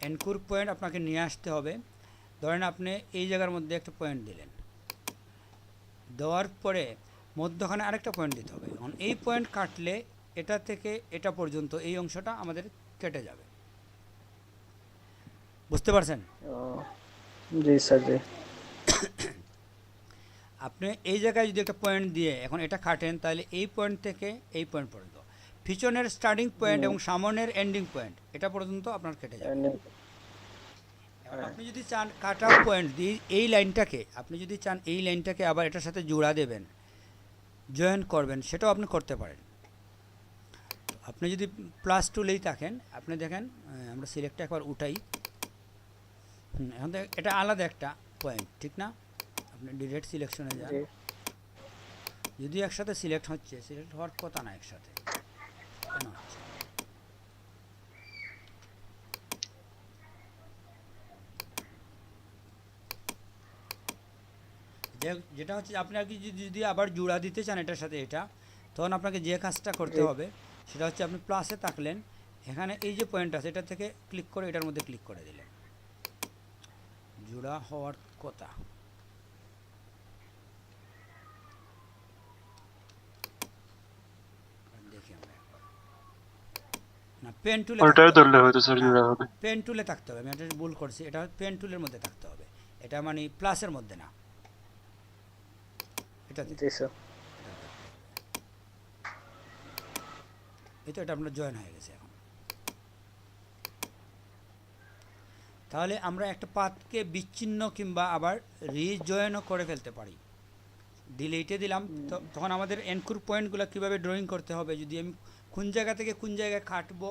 এনকুর পয়েন্ট আপনাকে নিয়ে আসতে হবে। ধরেন আপনি এই জায়গার মধ্যে একটা পয়েন্ট দিলেন, দেওয়ার পরে মধ্যখানে আরেকটা পয়েন্ট দিতে হবে। এখন এই পয়েন্ট কাটলে এটা থেকে এটা পর্যন্ত এই অংশটা আমাদের কেটে যাবে। বুঝতে পারছেন? জি স্যার। জি। আপনি এই জায়গায় যদি একটা পয়েন্ট দিয়ে এখন এটা কাটেন, তাহলে এই পয়েন্ট থেকে এই পয়েন্ট পর্যন্ত, পিছনের স্টার্টিং পয়েন্ট এবং সামনের এন্ডিং পয়েন্ট এটা পর্যন্ত আপনার কেটে যাবে। আপনি যদি চান কাটা পয়েন্ট দিয়ে এই লাইনটাকে, আপনি যদি চান এই লাইনটাকে আবার এটার সাথে জোড়া দেবেন, জয়েন করবেন, সেটাও আপনি করতে পারেন। আপনি যদি প্লাস টুলেই থাকেন, আপনি দেখেন আমরা সিলেক্টটা একবার উঠাই, এখন এটা আলাদা একটা পয়েন্ট, ঠিক না? আপনি ডিরেক্ট সিলেকশনে যান, যদি একসাথে সিলেক্ট হচ্ছে, সিলেক্ট হওয়ার কথা না একসাথে, কেন হচ্ছে? যেটা হচ্ছে আপনি আর কি যদি আবার জোড়া দিতে চান এটার সাথে এটা, তখন আপনাকে যে কাজটা করতে হবে সেটা হচ্ছে আপনি প্লাসে থাকলেন, এখানে এই যে পয়েন্ট আছে এটা থেকে ক্লিক করে এটার মধ্যে ক্লিক করে দিলেন, জোড়া হওয়ার কথা। দেখি আমরা না, পেন টুলে ধরলে হয়তো স্যার জোড়া হবে। পেন টুলে থাকতে হবে। আমি এটা ভুল করছি, এটা পেন টুলের মধ্যে থাকতে হবে, এটা মানে প্লাসের মধ্যে না। এটা জি স্যার। এই তো এটা আপনার জয়েন হয়ে গেছে এখন। তাহলে আমরা একটা পাথকে বিচ্ছিন্ন কিংবা আবার রিজয়েনও করে ফেলতে পারি। ডিলিটে দিলাম, তখন আমাদের এনকুর পয়েন্টগুলো কীভাবে ড্রয়িং করতে হবে, যদি আমি কোন জায়গা থেকে কোন জায়গায় কাটবো,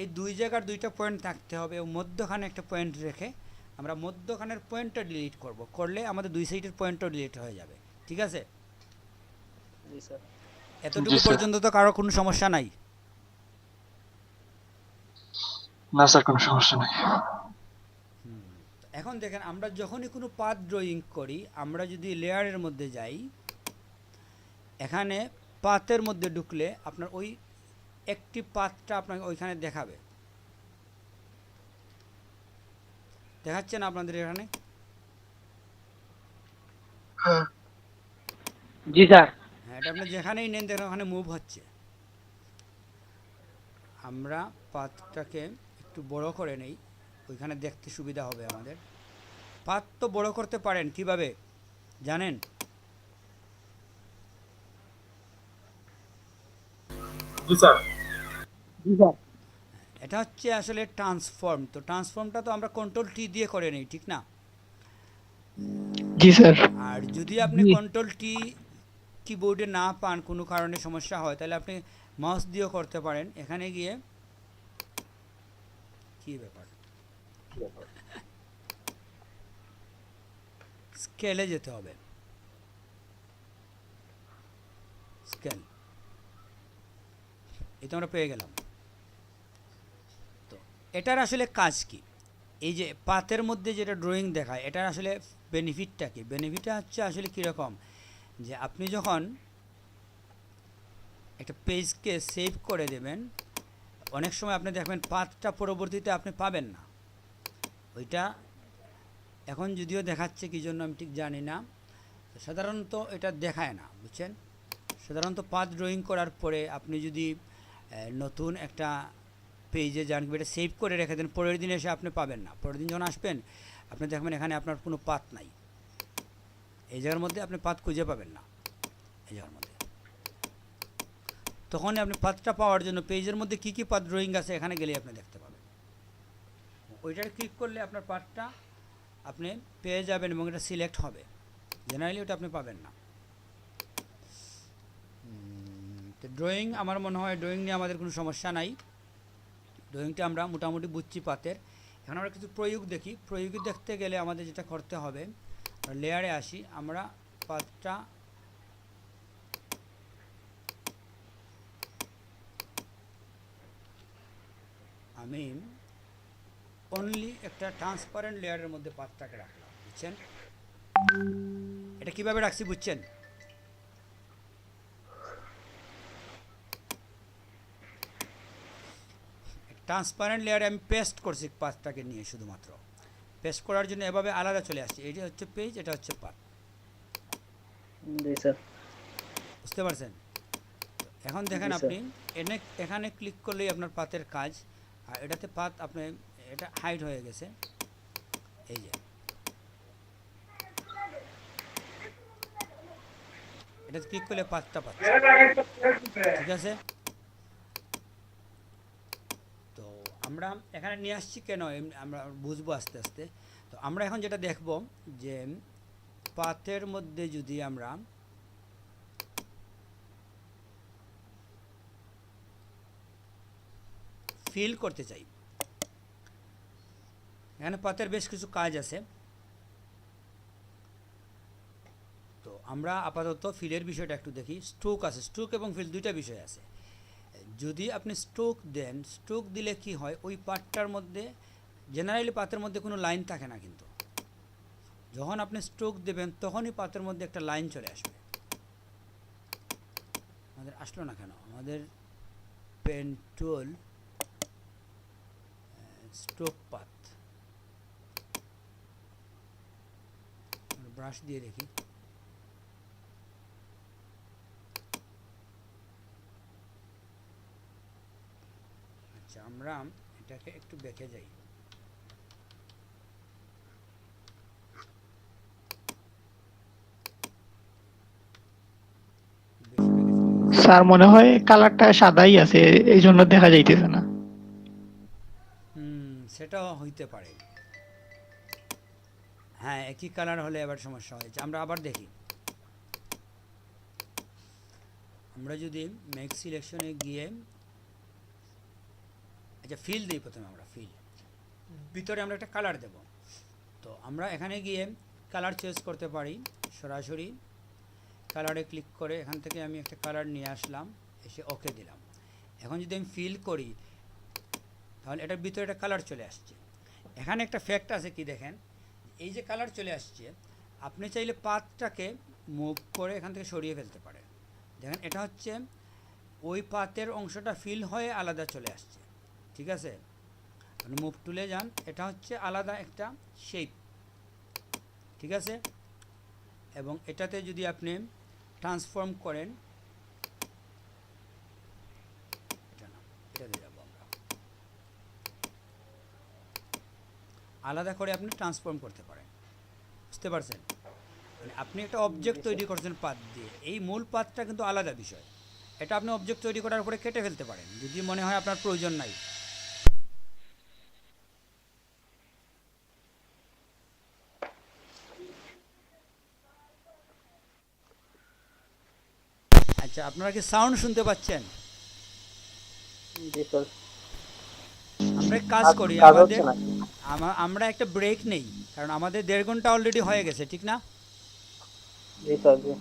এই দুই জায়গার দুইটা পয়েন্ট থাকতে হবে এবং মধ্যখানে একটা পয়েন্ট রেখে আমরা মধ্যখানের পয়েন্টটা ডিলিট করব, করলে আমাদের দুই সাইডের পয়েন্টটাও ডিলিট হয়ে যাবে। ঠিক আছে? জি স্যার। এতটুকু পর্যন্ত তো কারো কোনো সমস্যা নাই? না স্যার, কোনো সমস্যা নাই। এখন দেখেন, আমরা যখনই কোনো পাথ ড্রয়িং করি, আমরা যদি লেয়ারের মধ্যে যাই, এখানে পাথের মধ্যে ঢুকলে আপনার ওই একটি পাথটা আপনাকে ওইখানে দেখাবে। দেখাচ্ছে না আপনাদের এখানে? জি স্যার। হ্যাঁ, এটা আপনি যেখানেই নেন দেখেন ওখানে মুভ হচ্ছে। আমরা পাতটাকে একটু বড় করে নেই, ওইখানে দেখতে সুবিধা হবে আমাদের। পাত তো বড় করতে পারেন, কিভাবে জানেন? জি স্যার। জি স্যার। এটা হচ্ছে আসলে ট্রান্সফর্ম। তো ট্রান্সফর্মটা তো আমরা কন্ট্রোল টি দিয়ে করে নিই, ঠিক না? জি স্যার। আর যদি আপনি কন্ট্রোল টি কিবোর্ডে না পান, কোনো কারণে সমস্যা হয়, তাহলে আপনি মাউস দিয়েও করতে পারেন। এখানে গিয়ে কি ব্যাপার, স্কেলে যেতে হবে, স্কেল, এটা আমরা পেয়ে গেলাম। তো এটার আসলে কাজ কি? এই যে পাতের মধ্যে যেটা ড্রয়িং দেখায়, এটার আসলে বেনিফিটটা কি? বেনিফিটটা হচ্ছে আসলে কীরকম, যে আপনি যখন একটা পেজকে সেভ করে দেবেন, অনেক সময় আপনি দেখবেন পাতটা পরবর্তীতে আপনি পাবেন না। ওইটা এখন যদিও দেখাচ্ছে কী জন্য আমি ঠিক জানি না, সাধারণত এটা দেখায় না, বুঝছেন? সাধারণত পাত ড্রয়িং করার পরে আপনি যদি নতুন একটা পেজে যান, এটা সেভ করে রেখে দেন, পরের দিন এসে আপনি পাবেন না। পরের দিন যখন আসবেন আপনি দেখবেন এখানে আপনার কোনো পাত নাই, এই জায়গার মধ্যে আপনি পাত খুঁজে পাবেন না, এই জায়গার মধ্যে। তখনই আপনি পাতটা পাওয়ার জন্য পেজের মধ্যে কী কী পাত ড্রয়িং আছে এখানে গেলেই আপনি দেখতে পাবেন। ওইটার ক্লিক করলে আপনার পাতটা আপনি পেয়ে যাবেন এবং এটা সিলেক্ট হবে। জেনারেলি ওটা আপনি পাবেন না। তো ড্রয়িং, আমার মনে হয় ড্রয়িং নিয়ে আমাদের কোনো সমস্যা নাই। ড্রয়িংটা আমরা মোটামুটি বুঝছি পাতের। এখন আমরা কিছু প্রয়োগ দেখি। প্রয়োগ দেখতে গেলে আমাদের যেটা করতে হবে, লেয়ারে আসি, আমরা পাতটা আমি অনলি একটা ট্রান্সপারেন্ট লেয়ারের মধ্যে পাতটাকে রাখলাম, বুঝছেন? এটা কিভাবে রাখছি বুঝছেন? ট্রান্সপারেন্ট লেয়ারে আমি পেস্ট করছি পাতটাকে নিয়ে, শুধুমাত্র পেস্ট করার জন্য এভাবে আলাদা চলে আসছে। এটা হচ্ছে পেজ, এটা হচ্ছে পাত। জি স্যার। বুঝতে পারছেন? এখন দেখেন আপনি এখানে ক্লিক করলেই আপনার পাতের কাজ। আর এটাতে পাত আপনি, এটা হাইড হয়ে গেছে, এই যে এটা ক্লিক করলে পাতটা পাচ্ছে, ঠিক আছে? তো আমরা এখানে নিয়ে আসছি কেন আমরা বুঝবো আস্তে আস্তে। তো আমরা এখন যেটা দেখব যে পাতের মধ্যে যদি আমরা ফিল করতে চাই, এখানে পাতের বেশ কিছু কাজ আছে। তো আমরা আপাতত ফিলের বিষয়টা একটু দেখি। স্ট্রোক আছে, স্ট্রোক এবং ফিল দুইটা বিষয় আছে। যদি আপনি স্ট্রোক দেন, স্ট্রোক দিলে কি হয়, ওই পাতটার মধ্যে জেনারেলি পাতের মধ্যে কোনো লাইন থাকে না, কিন্তু যখন আপনি স্ট্রোক দেবেন তখনই পাতের মধ্যে একটা লাইন চলে আসবে। আমাদের আসলো না কেন? আমাদের পেন টুল, স্ট্রোক পাত, ব্রাশ দিয়ে দেখি। আচ্ছা, আমরা এটাকে একটু দেখে যাই। স্যার মনে হয় কালারটা সাদাই আছে, এই জন্য দেখা যাইতেছে না। সেটাও হইতে পারে। হ্যাঁ, একই কালার হলে আবার সমস্যা হয়েছে। আমরা আবার দেখি। আমরা যদি মেক সিলেকশনে গিয়ে, আচ্ছা ফিল দিই প্রথমে, আমরা ফিল ভিতরে আমরা একটা কালার দেব। তো আমরা এখানে গিয়ে কালার চয়েস করতে পারি, সরাসরি কালারে ক্লিক করে এখান থেকে আমি একটা কালার নিয়ে আসলাম, এসে ওকে দিলাম। এখন যদি আমি ফিল করি তাহলে এটার ভিতরে একটা কালার চলে আসছে। এখানে একটা ফ্যাক্ট আছে কি দেখেন, এই যে কালার চলে আসছে, আপনি চাইলে পাতটাকে মুভ করে এখান থেকে সরিয়ে ফেলতে পারেন। দেখেন এটা হচ্ছে ওই পাতের অংশটা ফিল হয়ে আলাদা চলে আসছে, ঠিক আছে? আপনি মুভ টুলে যান, এটা হচ্ছে আলাদা একটা শেপ, ঠিক আছে। এবং এটাতে যদি আপনি ট্রান্সফর্ম করেন, এটাতে যাব আমরা, আলাদা করে আপনি ট্রান্সফর্ম করতে পারেন, বুঝতে পারছেন? মানে আপনি একটা অবজেক্ট তৈরি করছেন পাত দিয়ে, এই মূল পাতটা কিন্তু আলাদা বিষয়। এটা আপনি অবজেক্ট তৈরি করার পরে কেটে ফেলতে পারেন যদি মনে হয় আপনার প্রয়োজন নাই। আচ্ছা, আপনারা কি সাউন্ড শুনতে পাচ্ছেন? জি স্যার। আমরা এক কাজ করি, আমরা একটা ব্রেক নেই, কারণ আমাদের 1.5 ঘন্টা অলরেডি হয়ে গেছে, ঠিক না? জি স্যার জি।